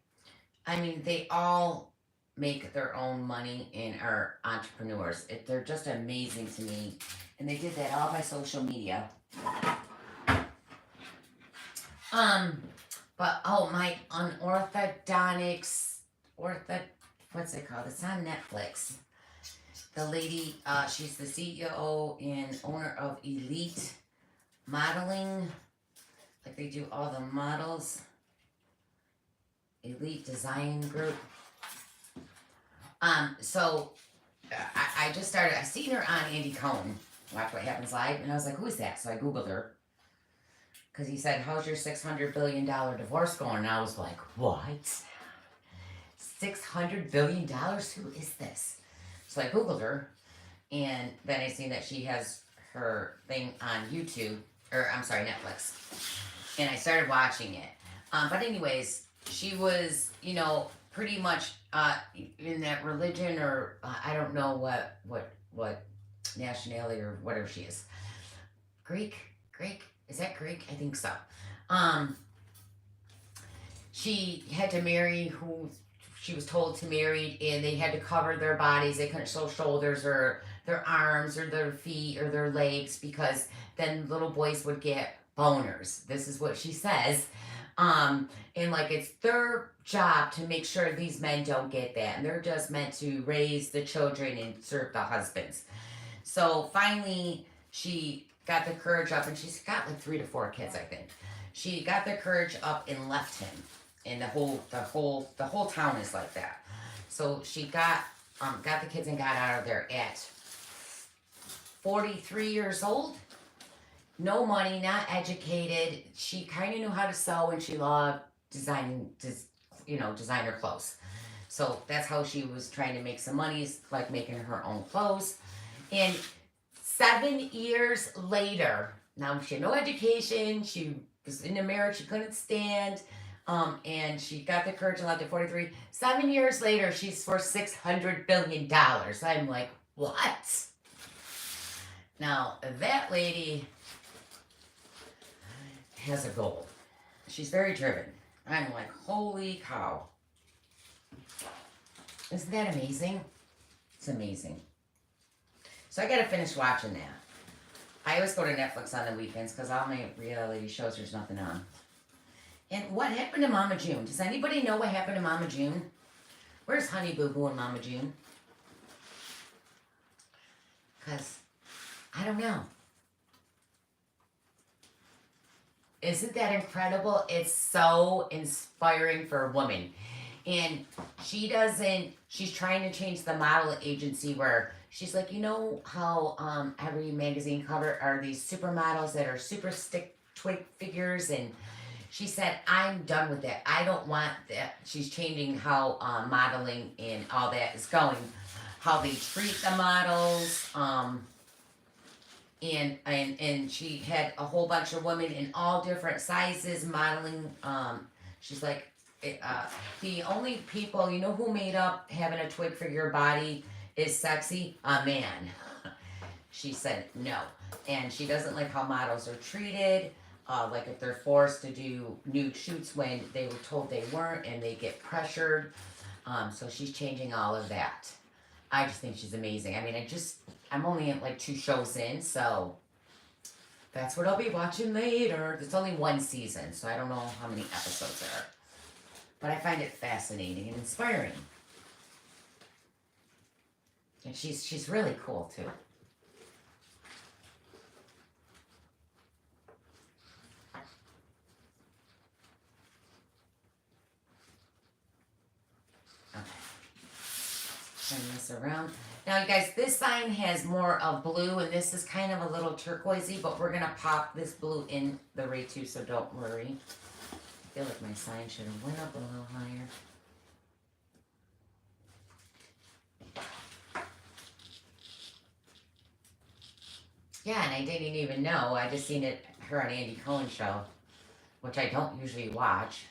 I mean, they all make their own money and are entrepreneurs. They're just amazing to me. And they did that all by social media. But, oh, my orthodontics what's it called? It's on Netflix. The lady, she's the CEO and owner of Elite Modeling. Like they do all the models. Elite Design Group. So I just started, I seen her on Andy Cohen, Watch What Happens Live, and I was like, who is that? So I Googled her. Because he said, how's your $600 billion divorce going? And I was like, what? $600 billion? Who is this? So I Googled her, and then I seen that she has her thing on YouTube, or I'm sorry, Netflix. And I started watching it. But anyways, she was, you know, pretty much in that religion, or I don't know what nationality or whatever she is. Greek? Is that Greek? I think so. She had to marry who she was told to marry, and they had to cover their bodies. They couldn't show shoulders or their arms or their feet or their legs, because then little boys would get boners. This is what she says. And like it's their job to make sure these men don't get that. And they're just meant to raise the children and serve the husbands. So finally she got the courage up, and she's got like 3 to 4 kids, I think. She got the courage up and left him. And the whole town is like that. So she got the kids and got out of there at 43 years old. No money, not educated. She kind of knew how to sew, and she loved designer clothes. So that's how she was trying to make some money, like making her own clothes. And 7 years later, now she had no education. She was in a marriage she couldn't stand. And she got the courage and left at 43. 7 years later, she's for $600 billion. I'm like, what? Now, that lady has a goal. She's very driven. I'm like, holy cow. Isn't that amazing? It's amazing. So I gotta finish watching that. I always go to Netflix on the weekends because all my reality shows, there's nothing on. And what happened to Mama June? Does anybody know what happened to Mama June? Where's Honey Boo Boo and Mama June? Because I don't know. Isn't that incredible? It's so inspiring for a woman. And she's trying to change the model agency where she's like, you know how every magazine cover are these supermodels that are super stick twig figures, and she said, I'm done with that. I don't want that. She's changing how modeling and all that is going, how they treat the models, and she had a whole bunch of women in all different sizes modeling. She's like, the only people, you know who made up having a twig figure body is sexy? A man. She said no. And she doesn't like how models are treated. Like if they're forced to do nude shoots when they were told they weren't, and they get pressured. So she's changing all of that. I just think she's amazing. I mean, I'm only at like 2 shows in, so that's what I'll be watching later. It's only 1 season, so I don't know how many episodes there are. But I find it fascinating and inspiring. And she's really cool too. Okay. Turn this around. Now you guys, this sign has more of blue, and this is kind of a little turquoisey, but we're gonna pop this blue in the ray too, so don't worry. I feel like my sign should have went up a little higher. Yeah, and I didn't even know. I just seen her on Andy Cohen show, which I don't usually watch.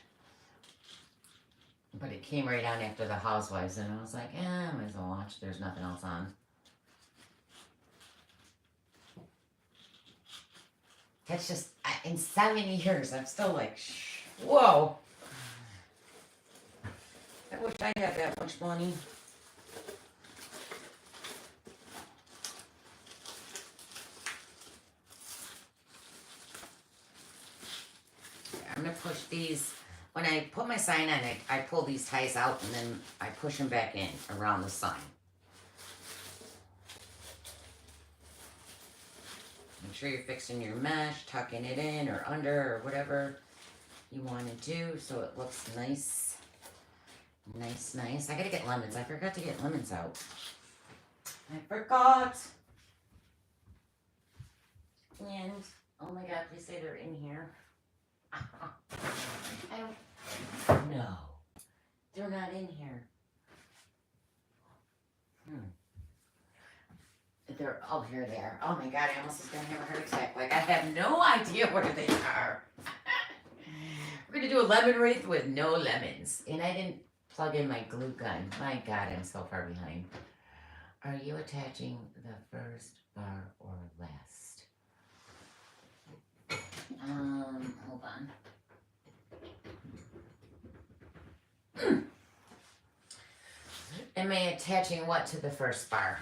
But it came right on after the Housewives, and I was like, I might as well watch. There's nothing else on. That's just, in 7 years, I'm still like, whoa. I wish I had that much money. I'm going to push these when I put my sign on, I pull these ties out and then I push them back in around the sign. Make sure you're fixing your mesh, tucking it in or under or whatever you want to do so it looks nice. Nice. I gotta get lemons. I forgot to get lemons out. I forgot. And, oh my god, please say they're in here. No, they're not in here. Oh, here they are. Oh my god, I almost was gonna have a heart attack. Like, I have no idea where they are. We're gonna do a lemon wreath with no lemons. And I didn't plug in my glue gun. My god, I'm so far behind. Are you attaching the first bar or last? Hold on. Am I attaching what to the first bar?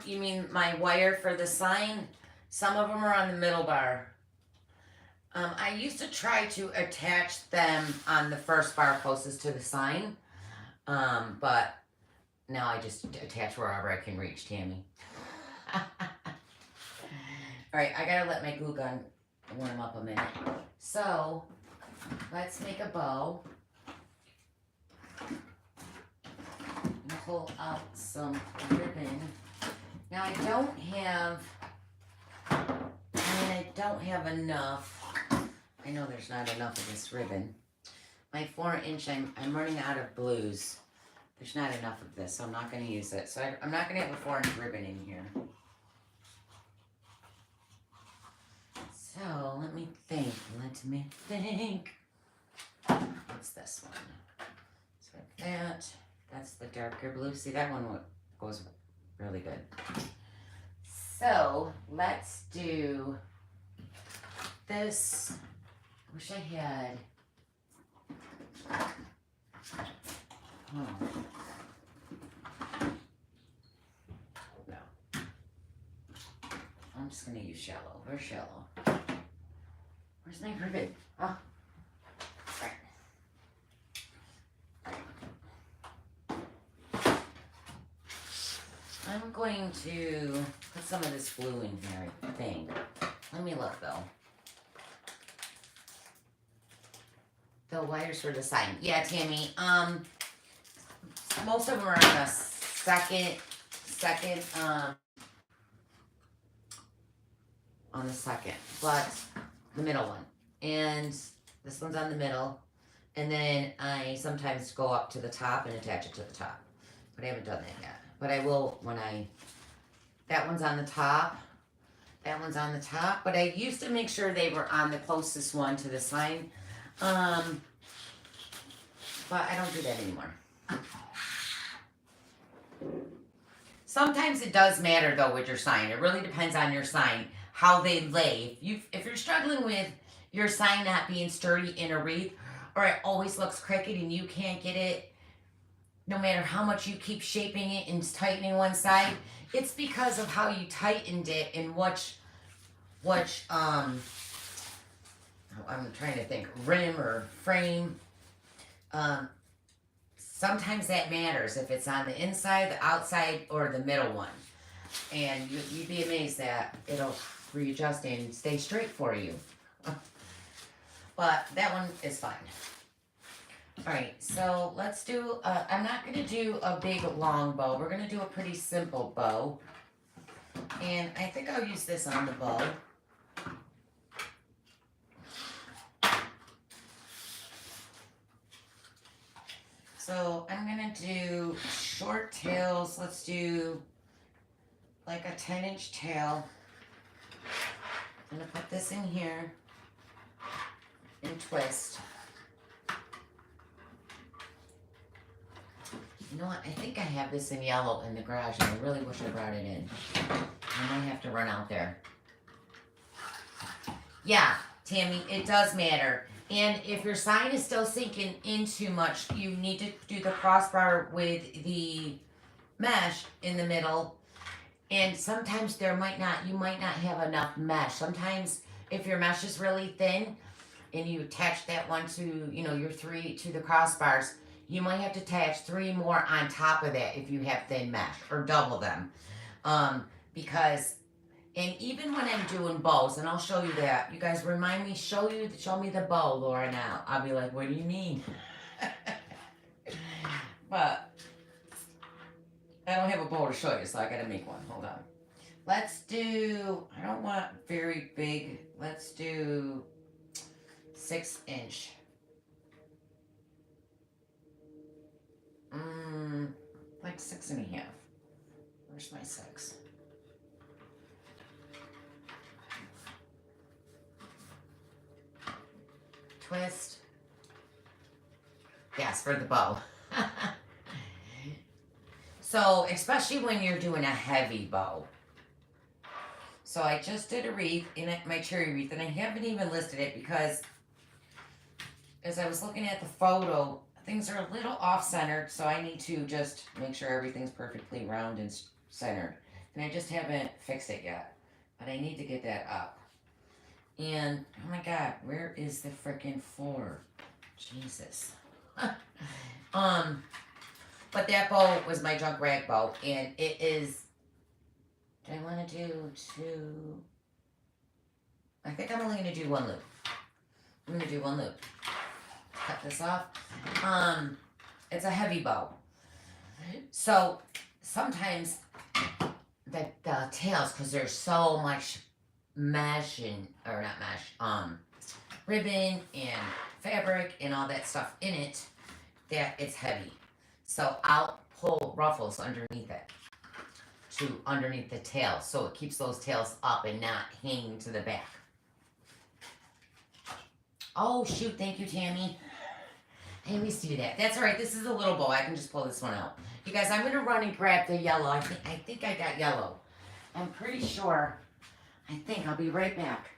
You mean my wire for the sign? Some of them are on the middle bar. I used to try to attach them on the first bar closest to the sign. But now I just attach wherever I can reach, Tammy. Alright, I gotta let my glue gun warm up a minute. So, let's make a bow. Pull out some ribbon. Now I don't have enough. I know there's not enough of this ribbon. My 4-inch, I'm running out of blues. There's not enough of this, so I'm not going to use it. So I'm not going to have a 4-inch ribbon in here. So let me think. What's this one? So that. That's the darker blue. See, that one goes really good. So, let's do this. I wish I had. Oh. No. I'm just going to use shallow. Where's shallow? Where's my ribbon? Oh. I'm going to put some of this glue in here, I think. Let me look, though. The wires for the sign. Yeah, Tammy. Most of them are on the second, but the middle one. And this one's on the middle. And then I sometimes go up to the top and attach it to the top. But I haven't done that yet. But I will when that one's on the top. That one's on the top. But I used to make sure they were on the closest one to the sign. But I don't do that anymore. Sometimes it does matter, though, with your sign. It really depends on your sign, how they lay. If you're struggling with your sign not being sturdy in a wreath, or it always looks crooked and you can't get it, no matter how much you keep shaping it and tightening one side, it's because of how you tightened it and I'm trying to think, rim or frame. Sometimes that matters if it's on the inside, the outside, or the middle one. And you'd be amazed that it'll readjust and stay straight for you. But that one is fine. Alright, so let's do, I'm not going to do a big long bow. We're going to do a pretty simple bow. And I think I'll use this on the bow. So I'm going to do short tails. Let's do like a 10-inch tail. I'm going to put this in here and twist. You know what? I think I have this in yellow in the garage, and I really wish I brought it in. I might have to run out there. Yeah, Tammy, it does matter. And if your sign is still sinking in too much, you need to do the crossbar with the mesh in the middle. And sometimes you might not have enough mesh. Sometimes if your mesh is really thin, and you attach that one to, you know, your 3 to the crossbars, you might have to attach 3 more on top of that if you have thin mesh, or double them. Because, and even when I'm doing bows, and I'll show you that, you guys remind me, show me the bow, Laura, now. I'll be like, what do you mean? But I don't have a bow to show you, so I gotta make one. Hold on. Let's do, I don't want very big, let's do 6-inch. Like 6.5. Where's my 6? Twist. Yes, for the bow. So, especially when you're doing a heavy bow. So I just did a wreath, in it, my cherry wreath, and I haven't even listed it because as I was looking at the photo, things are a little off-centered, so I need to just make sure everything's perfectly round and centered. And I just haven't fixed it yet, but I need to get that up. And, oh my god, where is the frickin' floor? Jesus. But that bow was my junk rag bow, and it is, do I want to do 2? I think I'm only going to do 1 loop. I'm going to do 1 loop. Cut this off. It's a heavy bow. So, sometimes the tails, because there's so much mesh and, or not mesh, ribbon and fabric and all that stuff in it, that it's heavy. So I'll pull ruffles underneath it, to underneath the tail, so it keeps those tails up and not hanging to the back. Oh shoot, thank you, Tammy. I always do that. That's all right, this is a little bow, I can just pull this one out. You guys, I'm gonna run and grab the yellow. I think I got yellow. I'm pretty sure. I think I'll be right back.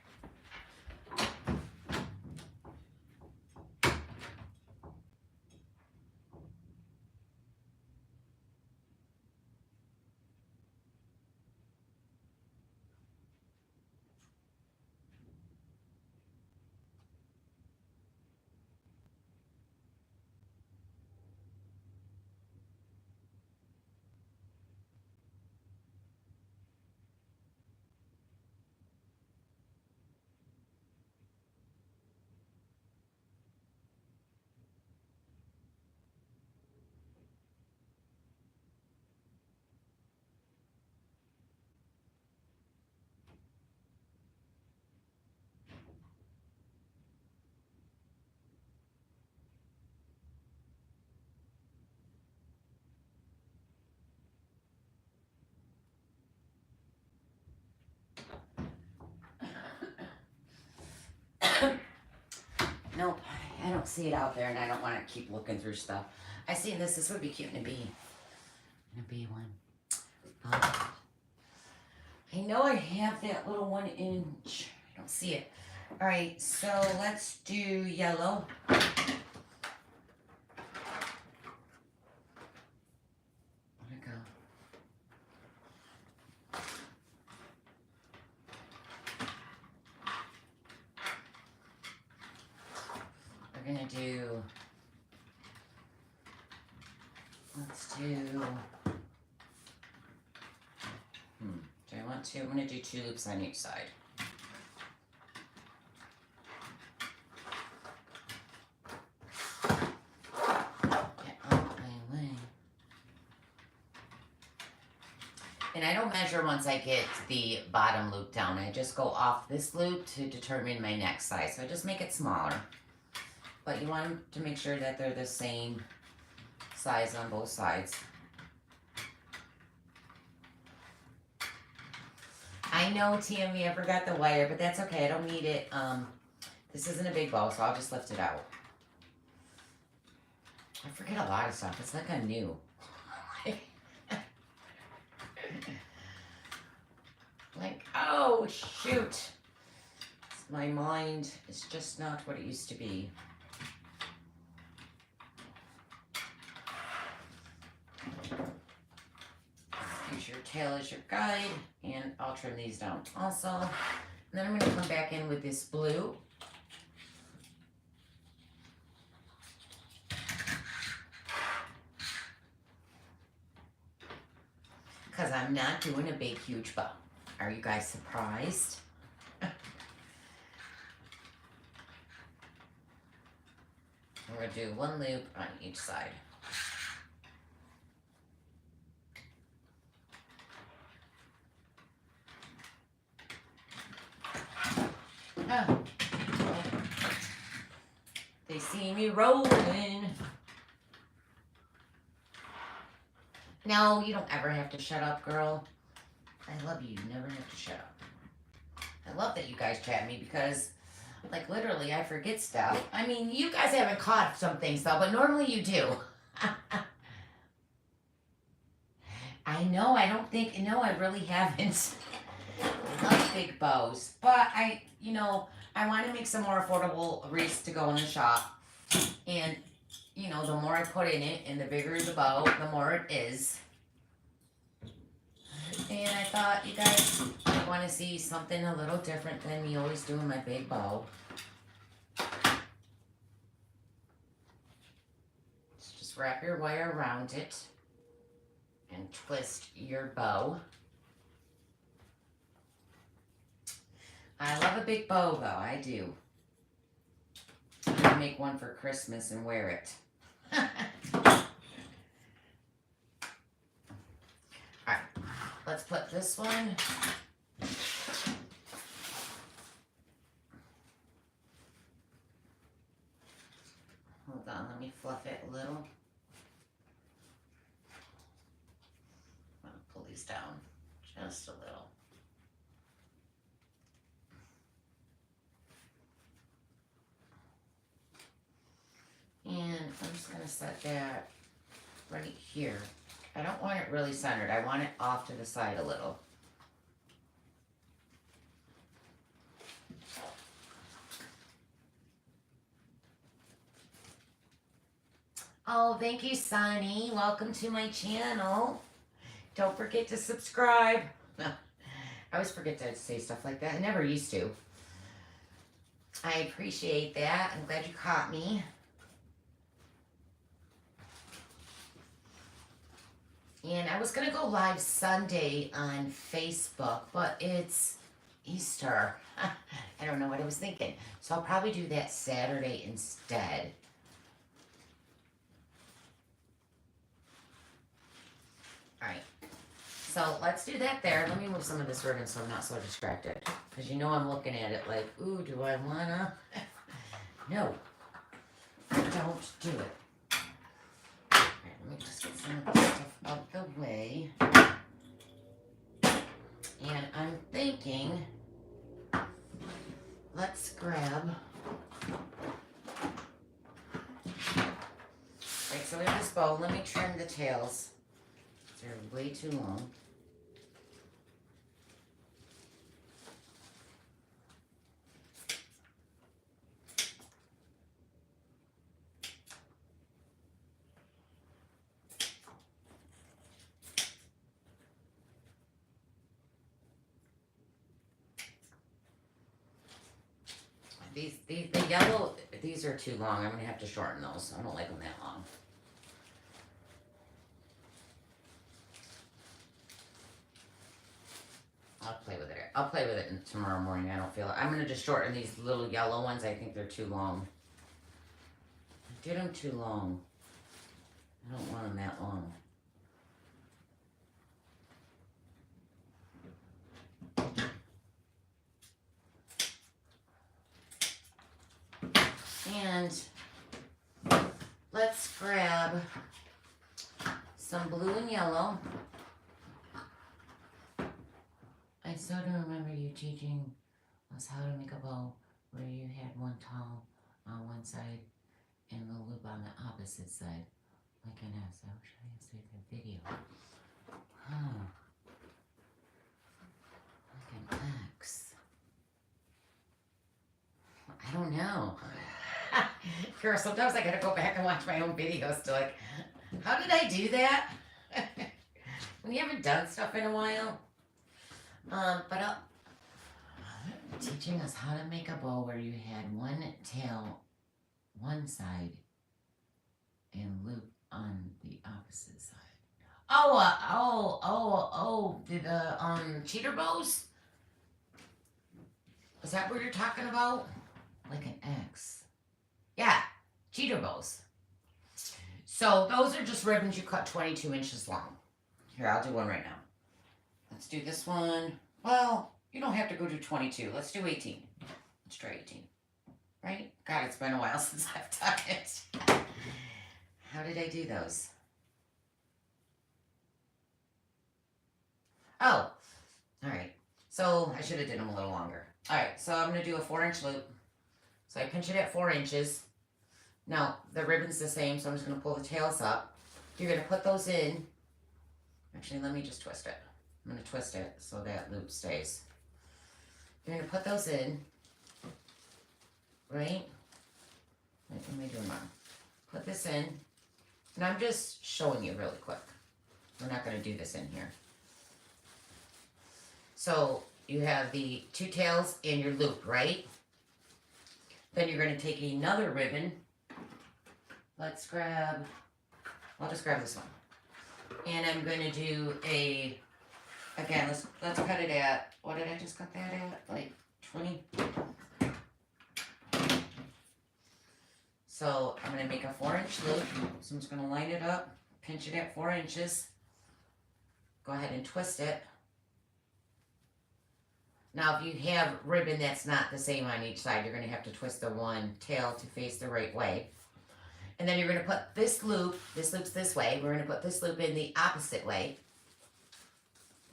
Nope, I don't see it out there, and I don't want to keep looking through stuff. I see this. This would be cute in a bee. In a bee one. I know I have that little 1 inch. I don't see it. All right, so let's do yellow. Where'd it go? We're gonna do, let's do, do I want to? I'm gonna do 2 loops on each side. Get out my way. And I don't measure once I get the bottom loop down. I just go off this loop to determine my next size. So I just make it smaller. But you want to make sure that they're the same size on both sides. I know, Tammy, I forgot the wire, but that's okay. I don't need it. This isn't a big bow, so I'll just lift it out. I forget a lot of stuff. It's like I'm new. Like, oh, shoot. My mind is just not what it used to be. Use your tail as your guide, and I'll trim these down also. And then I'm going to come back in with this blue. because I'm not doing a big, huge bow. Are you guys surprised? We're going to do one loop on each side. Oh. They see me rolling. No, you don't ever have to shut up, girl. I love you. You never have to shut up. I love that you guys chat me because, like, literally, I forget stuff. I mean, you guys haven't caught some things, though, but normally you do. I know, I don't think, no, I really haven't. I love big bows, but I want to make some more affordable wreaths to go in the shop. And, the more I put in it and the bigger the bow, the more it is. And I thought you guys might want to see something a little different than me always doing my big bow. So just wrap your wire around it and twist your bow. I love a big bow though, I do. I'm gonna make one for Christmas and wear it. Alright, let's put this one. Hold on, let me fluff it a little. I'm gonna pull these down just a little. And I'm just going to set that right here. I don't want it really centered. I want it off to the side a little. Oh, thank you, Sonny. Welcome to my channel. Don't forget to subscribe. I always forget to say stuff like that. I never used to. I appreciate that. I'm glad you caught me. And I was going to go live Sunday on Facebook, but it's Easter. I don't know what I was thinking. So I'll probably do that Saturday instead. Alright. So let's do that there. Let me move some of this ribbon so I'm not so distracted. Because I'm looking at it like, ooh, do I want to? No. Don't do it. Let me just get some of this stuff out the way. And I'm thinking, let's grab. Right, so we have this bow. Let me trim the tails. They're way too long. The yellow, these are too long. I'm going to have to shorten those. I don't like them that long. I'll play with it. I'll play with it tomorrow morning. I don't feel it. I'm going to just shorten these little yellow ones. I think they're too long. I did them too long. I don't want them that long. And let's grab some blue and yellow. I still don't remember you teaching us how to make a bow where you had one towel on one side and the loop on the opposite side. Like an S. I wish I had saved that video. Oh. Like an X. I don't know. Girl, sometimes I gotta go back and watch my own videos to like, how did I do that? When you haven't done stuff in a while. But teaching us how to make a bow where you had one tail one side and loop on the opposite side. The cheater bows? Is that what you're talking about? Like an X. Yeah, cheater bows. So those are just ribbons you cut 22 inches long. Here, I'll do one right now. Let's do this one. Well, you don't have to go to 22. Let's do 18. Let's try 18. Right? God, it's been a while since I've done it. How did I do those? Oh, all right. So I should have did them a little longer. All right, so I'm going to do a 4-inch loop. So I pinch it at 4 inches. Now, the ribbon's the same, so I'm just going to pull the tails up. You're going to put those in. Actually, let me just twist it. I'm going to twist it so that loop stays. You're going to put those in. Right? What am I doing wrong? Put this in. And I'm just showing you really quick. We're not going to do this in here. So you have the 2 tails in your loop, right? Then you're going to take another ribbon. I'll just grab this one. And I'm going to do again, let's cut it at, what did I just cut that at? Like 20? So I'm going to make a 4-inch loop. So I'm just going to line it up, pinch it at 4 inches. Go ahead and twist it. Now, if you have ribbon that's not the same on each side, you're going to have to twist the one tail to face the right way. And then you're going to put this loop's this way. We're going to put this loop in the opposite way.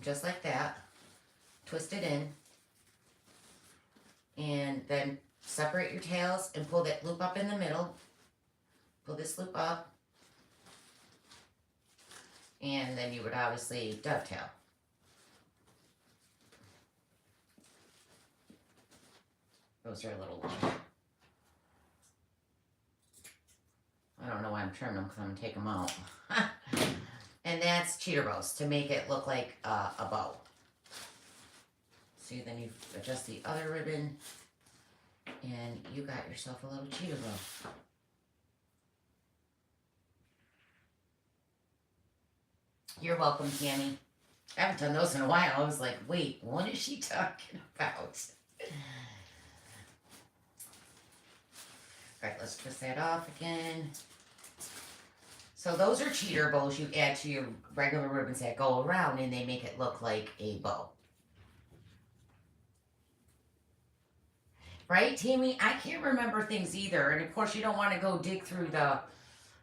Just like that. Twist it in. And then separate your tails and pull that loop up in the middle. Pull this loop up. And then you would obviously dovetail. Those are a little long. I don't know why I'm trimming them because I'm going to take them out. And that's cheater bows to make it look like a bow. See, then you adjust the other ribbon and you got yourself a little cheater bow. You're welcome, Tammy. I haven't done those in a while. I was like, wait, what is she talking about? All right, let's twist that off again. So those are cheater bows you add to your regular ribbons that go around and they make it look like a bow. Right, Tammy? I can't remember things either. And of course, you don't want to go dig through well,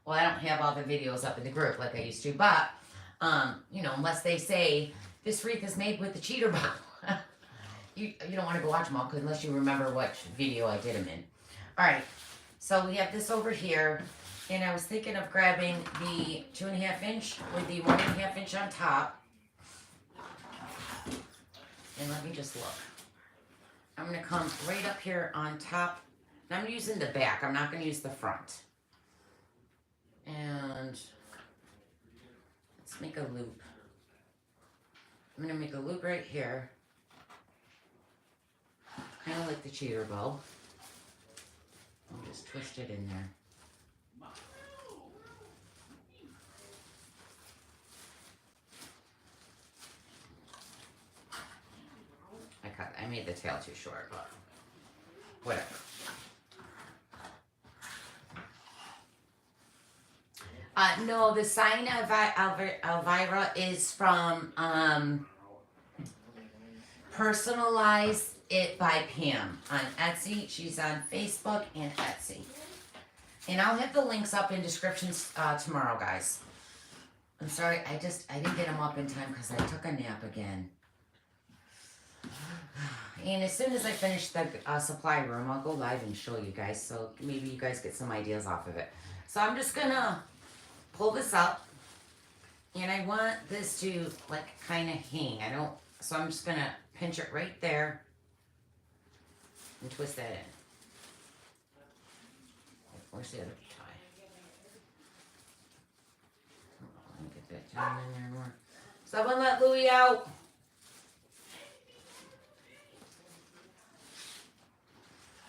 I don't have all the videos up in the group like I used to, but, you know, unless they say, this wreath is made with the cheater bow. you don't want to go watch them all unless you remember which video I did them in. All right. So we have this over here, and I was thinking of grabbing the 2.5 inch with the 1.5 inch on top. And let me just look. I'm going to come right up here on top. And I'm using the back. I'm not going to use the front. And let's make a loop. I'm going to make a loop right here. Kind of like the cheater bow. I'll just twist it in there. I made the tail too short, but whatever. No, the sign of Elvira is from Personalize It by Pam on Etsy. She's on Facebook and Etsy. And I'll have the links up in descriptions tomorrow, guys. I'm sorry, I didn't get them up in time because I took a nap again. And as soon as I finish the supply room, I'll go live and show you guys. So maybe you guys get some ideas off of it. So I'm just going to pull this up. And I want this to like kind of hang. So I'm just going to pinch it right there. And twist that in. Where's the other tie? Let me get that down in there more. Someone let Louie out.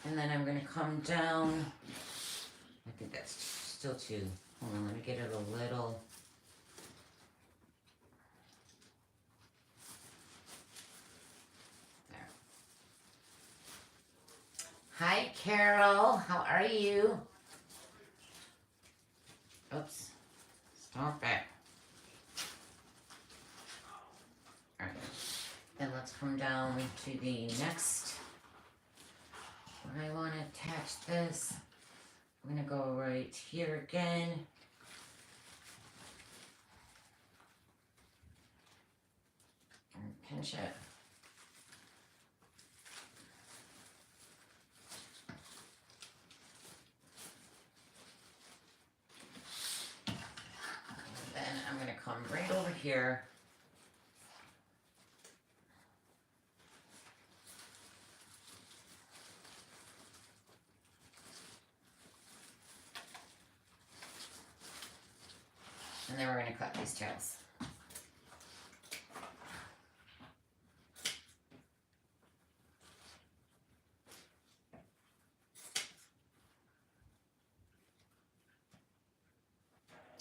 And then I'm going to come down. I think that's still too. Hold on, let me get it a little. Carol. How are you? Oops. Stop it. Alright. Then let's come down to the next. Where I want to attach this. I'm going to go right here again. And pinch it. I'm going to come right over here. And then we're going to cut these tails.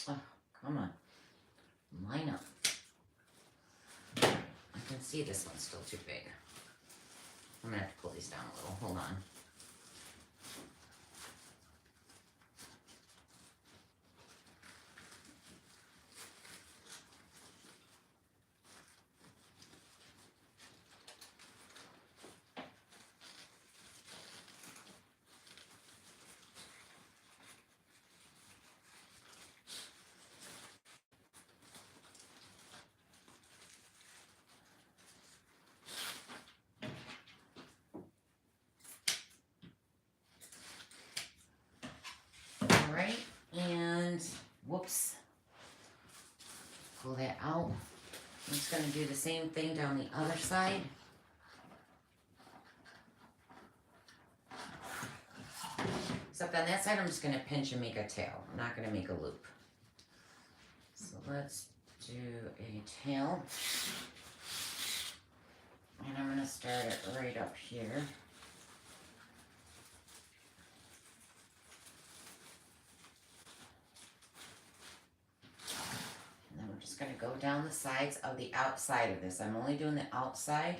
Oh, come on. Line up. I can see this one's still too big. I'm going to have to pull these down a little. Hold on. Alright, and whoops. Pull that out. I'm just going to do the same thing down the other side. Except on that side, I'm just going to pinch and make a tail. I'm not going to make a loop. So let's do a tail. And I'm going to start it right up here. And then we're just going to go down the sides of the outside of this. I'm only doing the outside.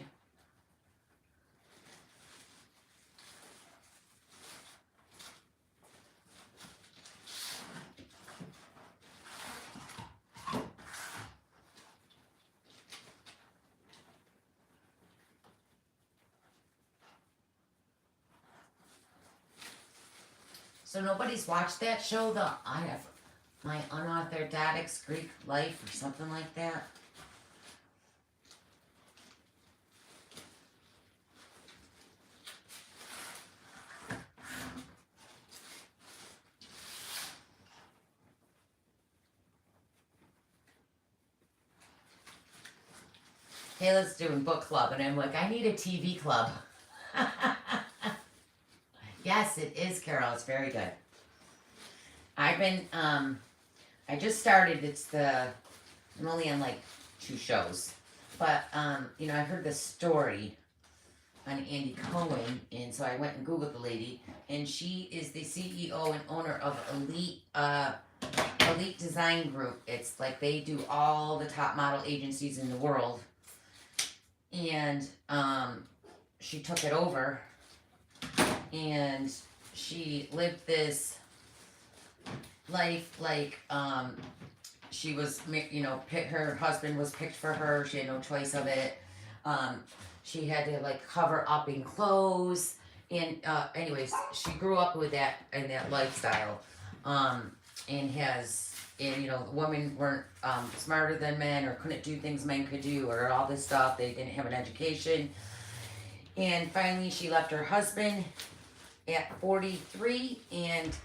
So nobody's watched that show, I have my unorthodox Greek life or something like that. Kayla's doing book club, and I'm like, I need a TV club. Yes, it is, Carol. It's very good. I've been, I just started, I'm only on like 2 shows. But, you know, I heard this story on Andy Cohen, and so I went and Googled the lady, and she is the CEO and owner of Elite Design Group. It's like they do all the top model agencies in the world. And, she took it over. And she lived this life like she was, you know, her husband was picked for her. She had no choice of it. She had to like cover up in clothes. And anyways, she grew up with that and that lifestyle. And you know, women weren't smarter than men or couldn't do things men could do or all this stuff. They didn't have an education. And finally, she left her husband at 43, and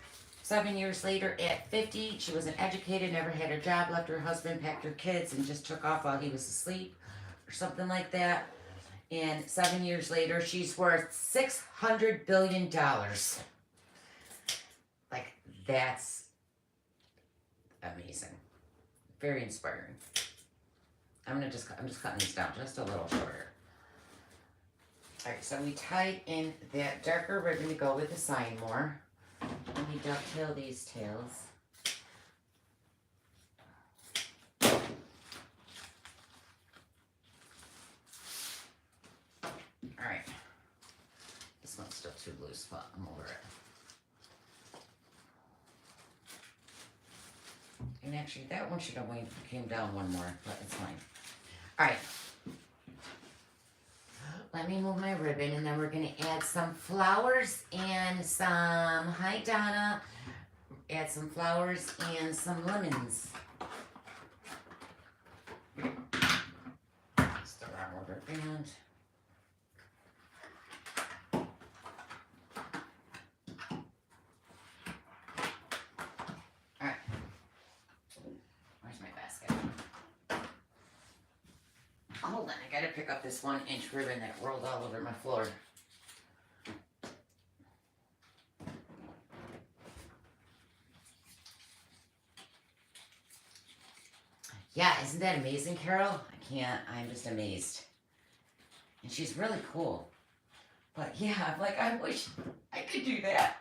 7 years later at 50, she wasn't educated, never had a job, left her husband, packed her kids, and just took off while he was asleep or something like that. And 7 years later, she's worth $600 billion. Like, that's amazing. Very inspiring. I'm just cutting these down just a little shorter. Alright, so we tied in that darker ribbon to go with the sign more. Let me dovetail these tails. Alright. This one's still too loose, but I'm over it. And actually, that one should have came down one more, but it's fine. All right. Let me move my ribbon, and then we're going to add some flowers and some, hi Donna, add some flowers and some lemons. It's the wrong rubber band. All right. Where's my basket? Hold on, I gotta pick up this 1-inch ribbon that rolled all over my floor. Yeah, isn't that amazing, Carol? I'm just amazed. And she's really cool. But yeah, I'm like, I wish I could do that.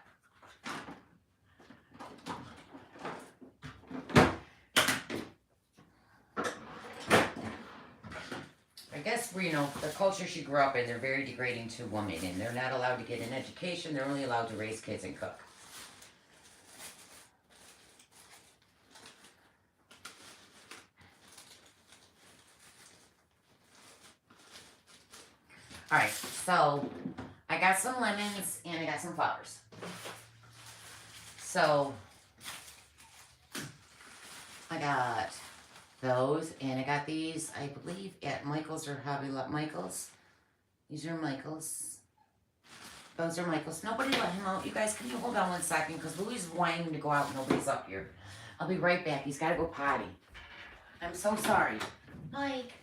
I guess, you know, the culture she grew up in, they're very degrading to women, and they're not allowed to get an education. They're only allowed to raise kids and cook. All right, so I got some lemons and I got some flowers. So I got those, and I got these, I believe, at Michael's or Hobby Lobby. Michael's. These are Michael's. Those are Michael's. Nobody let him out. You guys, can you hold on 1 second? Because Louis is whining to go out and nobody's up here. I'll be right back. He's got to go potty. I'm so sorry. Mike.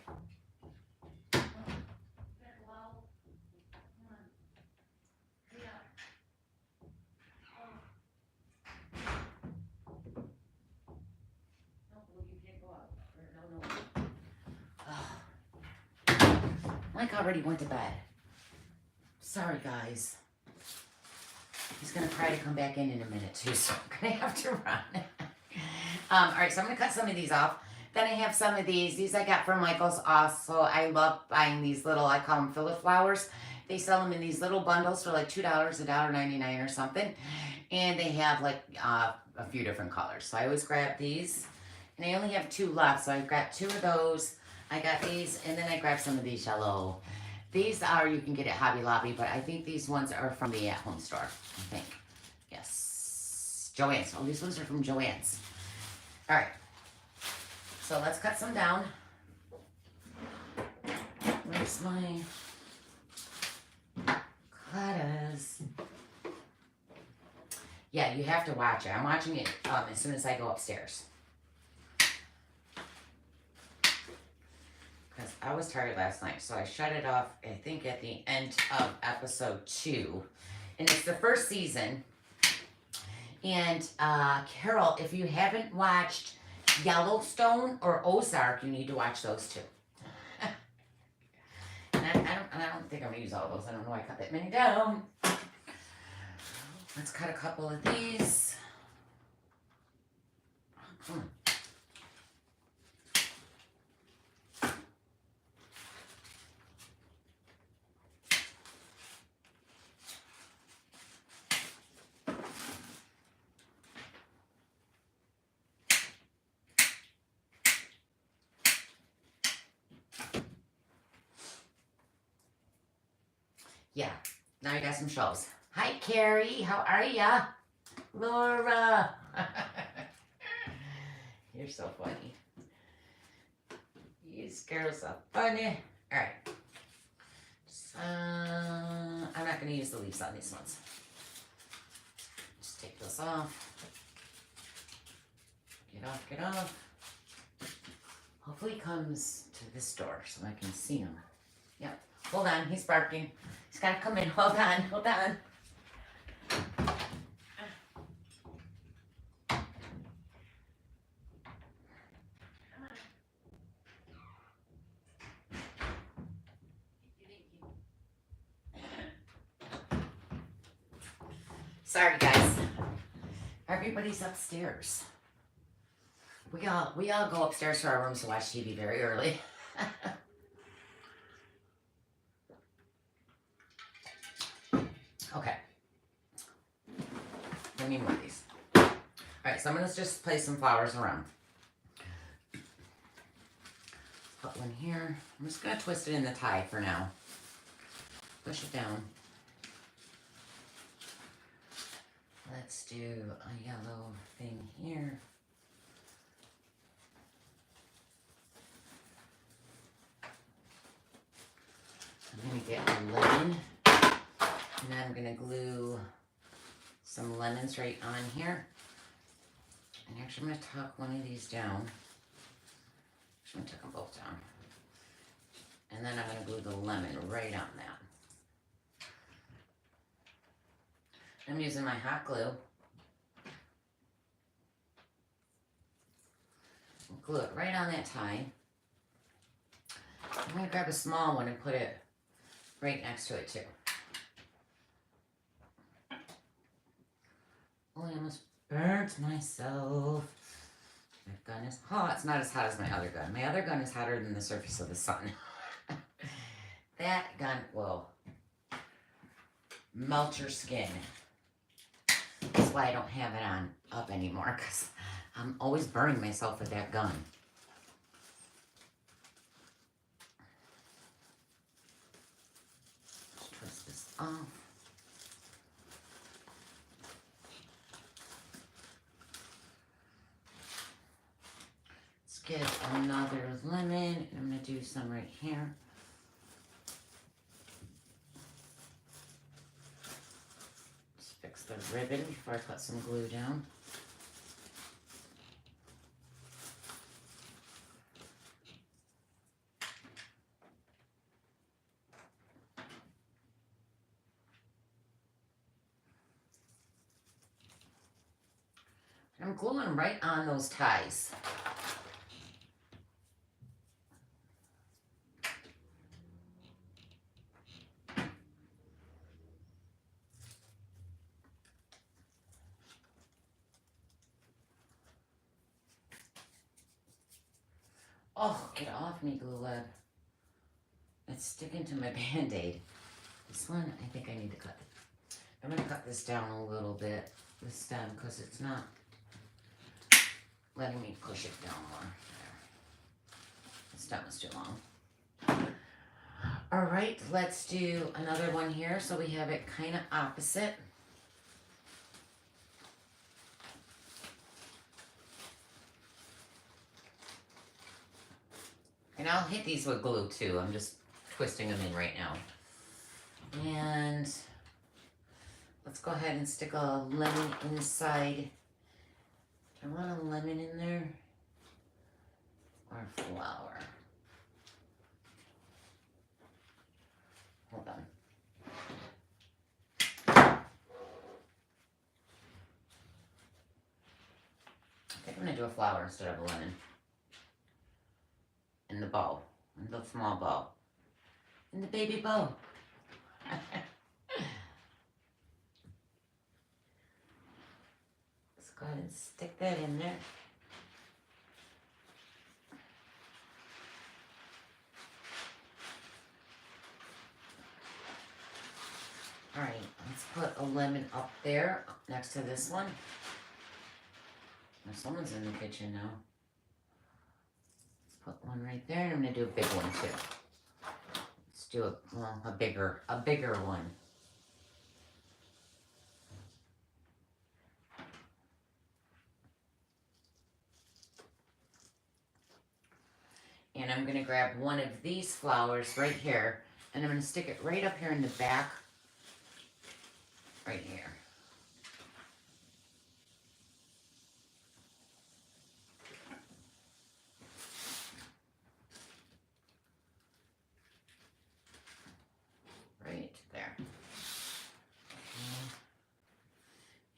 Mike already went to bed. Sorry, guys. He's going to try to come back in a minute, too, so I'm going to have to run. All right, so I'm going to cut some of these off. Then I have some of these. These I got from Michael's also. I love buying these little, I call them filler flowers. They sell them in these little bundles for like $2, $1.99 or something. And they have like a few different colors. So I always grab these. And I only have 2 left, so I've got 2 of those. I got these, and then I grabbed some of these yellow. These are, you can get at Hobby Lobby, but I think these ones are from the at-home store, I think. Yes. Joann's. Oh, these ones are from Joann's. All right. So let's cut some down. Where's my cutters? Yeah, you have to watch it. I'm watching it as soon as I go upstairs. Because I was tired last night, so I shut it off, I think, at the end of episode 2. And it's the first season. And, Carol, if you haven't watched Yellowstone or Ozark, you need to watch those 2. And I don't think I'm going to use all of those. I don't know why I cut that many down. Let's cut a couple of these. Yeah, now you got some shows. Hi, Carrie. How are ya? Laura. You're so funny. You girls are funny. All right. So, I'm not going to use the leaves on these ones. Just take this off. Get off. Hopefully he comes to this door so I can see him. Yep. Hold on, he's barking. He's got to come in. Hold on. Sorry, guys. Everybody's upstairs. We all go upstairs to our rooms to watch TV very early. Okay. I need more of these. Alright, so I'm going to just place some flowers around. Put one here. I'm just going to twist it in the tie for now. Push it down. Let's do a yellow thing here. I'm going to get a lemon. And then I'm going to glue some lemons right on here. And actually I'm going to tuck one of these down. Actually I'm going to tuck them both down. And then I'm going to glue the lemon right on that. I'm using my hot glue. I'll glue it right on that tie. I'm going to grab a small one and put it right next to it too. Oh, I almost burnt myself. My gun is hot. It's not as hot as my other gun. My other gun is hotter than the surface of the sun. That gun will melt your skin. That's why I don't have it on up anymore, because I'm always burning myself with that gun. Just twist this off. Let's get another lemon. I'm going to do some right here. The ribbon before I put some glue down. And I'm gluing them right on those ties. Oh, get off me, glue web. It's sticking to my Band-Aid. This one, I think I need to cut. I'm going to cut this down a little bit, the stem, because it's not letting me push it down more. There. The stem is too long. Alright, let's do another one here so we have it kind of opposite. And I'll hit these with glue too. I'm just twisting them in right now. And let's go ahead and stick a lemon inside. Do I want a lemon in there? Or a flower? Hold on. I think I'm going to do a flower instead of a lemon. In the bow, in the small bow, in the baby bow. Let's go ahead and stick that in there. All right, let's put a lemon up there next to this one. Someone's in the kitchen now. Put one right there, and I'm going to do a big one too. Let's do a bigger one. And I'm going to grab one of these flowers right here, and I'm going to stick it right up here in the back, right here. Right there.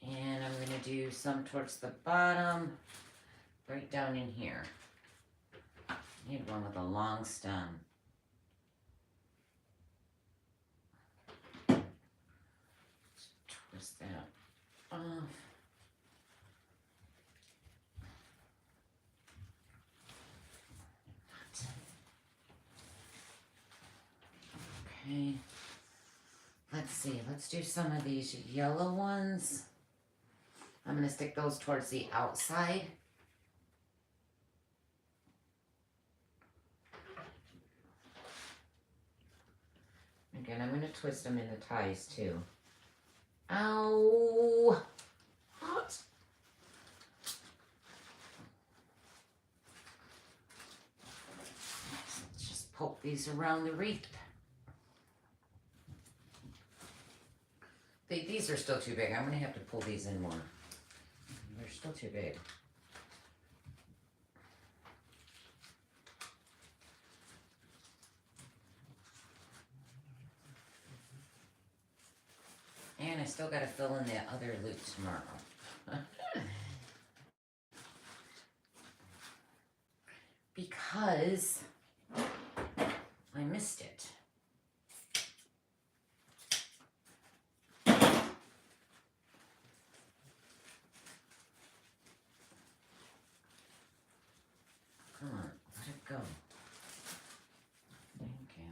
Okay. And I'm going to do some towards the bottom, right down in here. I need one with a long stem. Just twist that off. Okay. Let's see, let's do some of these yellow ones. I'm going to stick those towards the outside. Again, I'm going to twist them in the ties too. Ow! Hot. Let's just poke these around the wreath. These are still too big. I'm going to have to pull these in more. They're still too big. And I still got to fill in that other loop tomorrow. Because I missed it. Come on, let it go. Thank you.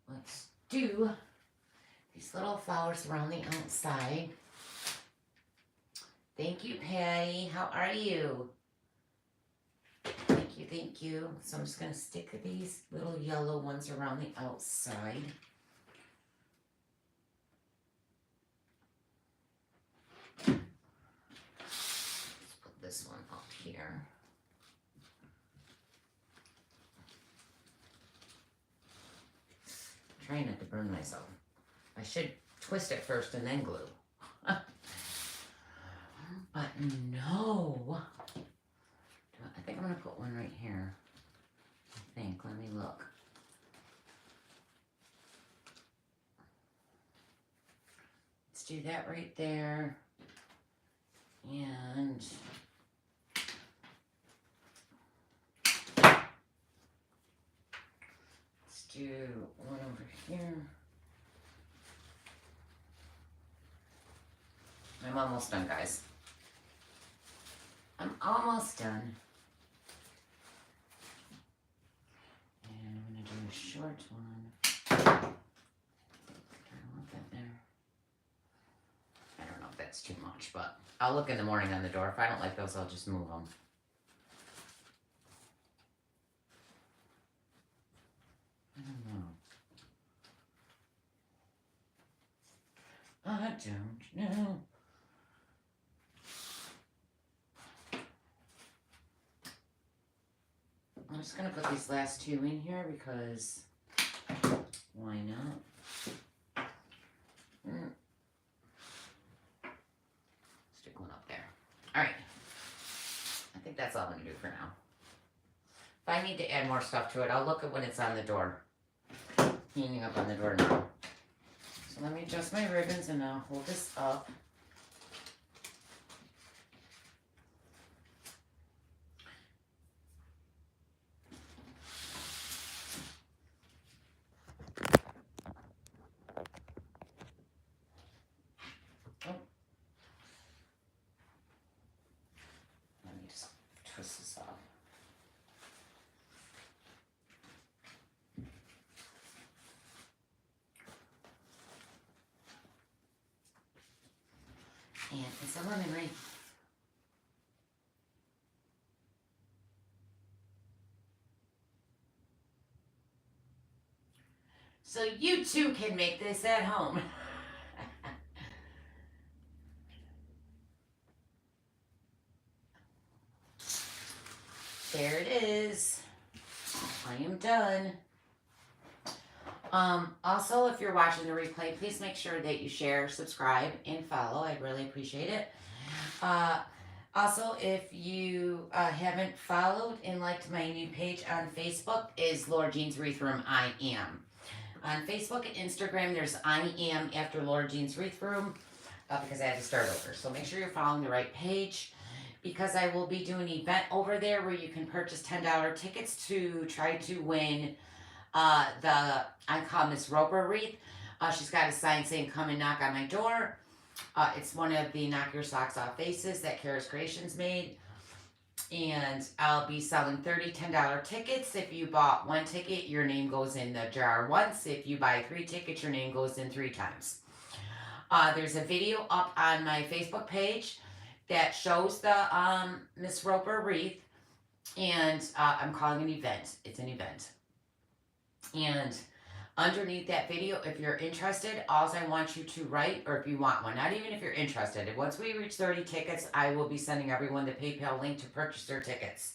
Let's do these little flowers around the outside. Thank you, Patty. How are you? Thank you, thank you. So I'm just going to stick these little yellow ones around the outside. Let's put this one up here. Trying not to burn myself. I should twist it first and then glue. But no. I think I'm going to put one right here. I think. Let me look. Let's do that right there. And let's do one over here. I'm almost done, guys. I'm almost done. And I'm going to do a short one. I want that there. I don't know if that's too much, but I'll look in the morning on the door. If I don't like those, I'll just move them. I don't know. I don't know. I'm just going to put these last two in here because why not? Stick one up there. All right. I think that's all I'm going to do for now. If I need to add more stuff to it, I'll look at when it's on the door. Hanging up on the door now. So let me adjust my ribbons and I'll hold this up. Twist this off. And it's a lemon wreath. So you too can make this at home. There it is. I am done. Also, if you're watching the replay, please make sure that you share, subscribe, and follow. I'd really appreciate it. Also, if you haven't followed and liked my new page on Facebook, is Laura Jean's Wreath Room I Am. On Facebook and Instagram, there's I Am after Laura Jean's Wreath Room because I had to start over. So make sure you're following the right page, because I will be doing an event over there where you can purchase $10 tickets to try to win I call Miss Roper wreath. She's got a sign saying, "Come and knock on my door." It's one of the Knock Your Socks Off faces that Kara's Creations made. And I'll be selling 30 $10 tickets. If you bought one ticket, your name goes in the jar once. If you buy 3 tickets, your name goes in 3 times. There's a video up on my Facebook page that shows the Miss Roper wreath, and I'm calling an event. It's an event. And underneath that video, if you're interested, all I want you to write, or if you want one, not even if you're interested. Once we reach 30 tickets, I will be sending everyone the PayPal link to purchase their tickets.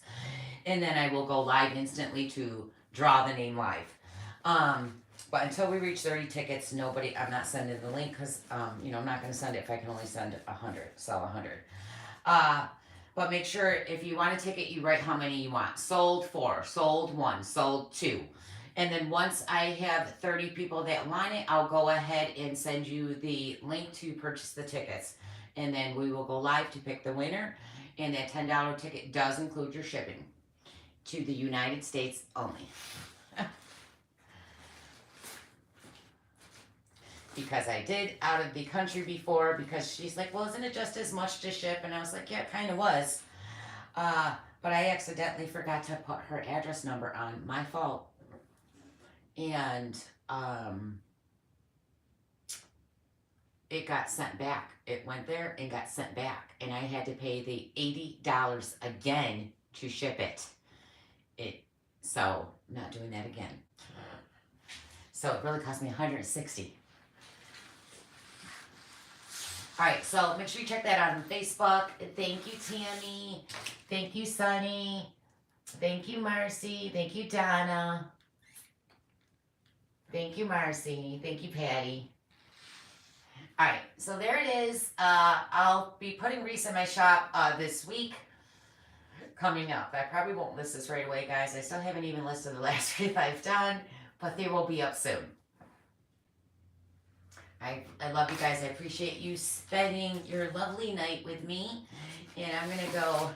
And then I will go live instantly to draw the name live. But until we reach 30 tickets, I'm not sending the link because, I'm not going to send it if I can only send 100, sell 100. But make sure if you want a ticket, you write how many you want. Sold 4, sold 1, sold 2. And then once I have 30 people that want it, I'll go ahead and send you the link to purchase the tickets. And then we will go live to pick the winner. And that $10 ticket does include your shipping to the United States only. Because I did out of the country before, because she's like, well, isn't it just as much to ship? And I was like, yeah, it kind of was. But I accidentally forgot to put her address number on. My fault. And it got sent back. It went there and got sent back. And I had to pay the $80 again to ship it. So, not doing that again. So, it really cost me $160. Alright, so make sure you check that out on Facebook. Thank you, Tammy. Thank you, Sunny. Thank you, Marcy. Thank you, Donna. Thank you, Marcy. Thank you, Patty. Alright, so there it is. I'll be putting wreaths in my shop this week coming up. I probably won't list this right away, guys. I still haven't even listed the last wreath I've done, but they will be up soon. I love you guys. I appreciate you spending your lovely night with me. And I'm going to go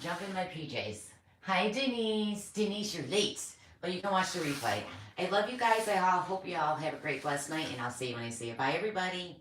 jump in my PJs. Hi, Denise. Denise, you're late. But you can watch the replay. I love you guys. I hope you all have a great, blessed night. And I'll see you when I see you. Bye, everybody.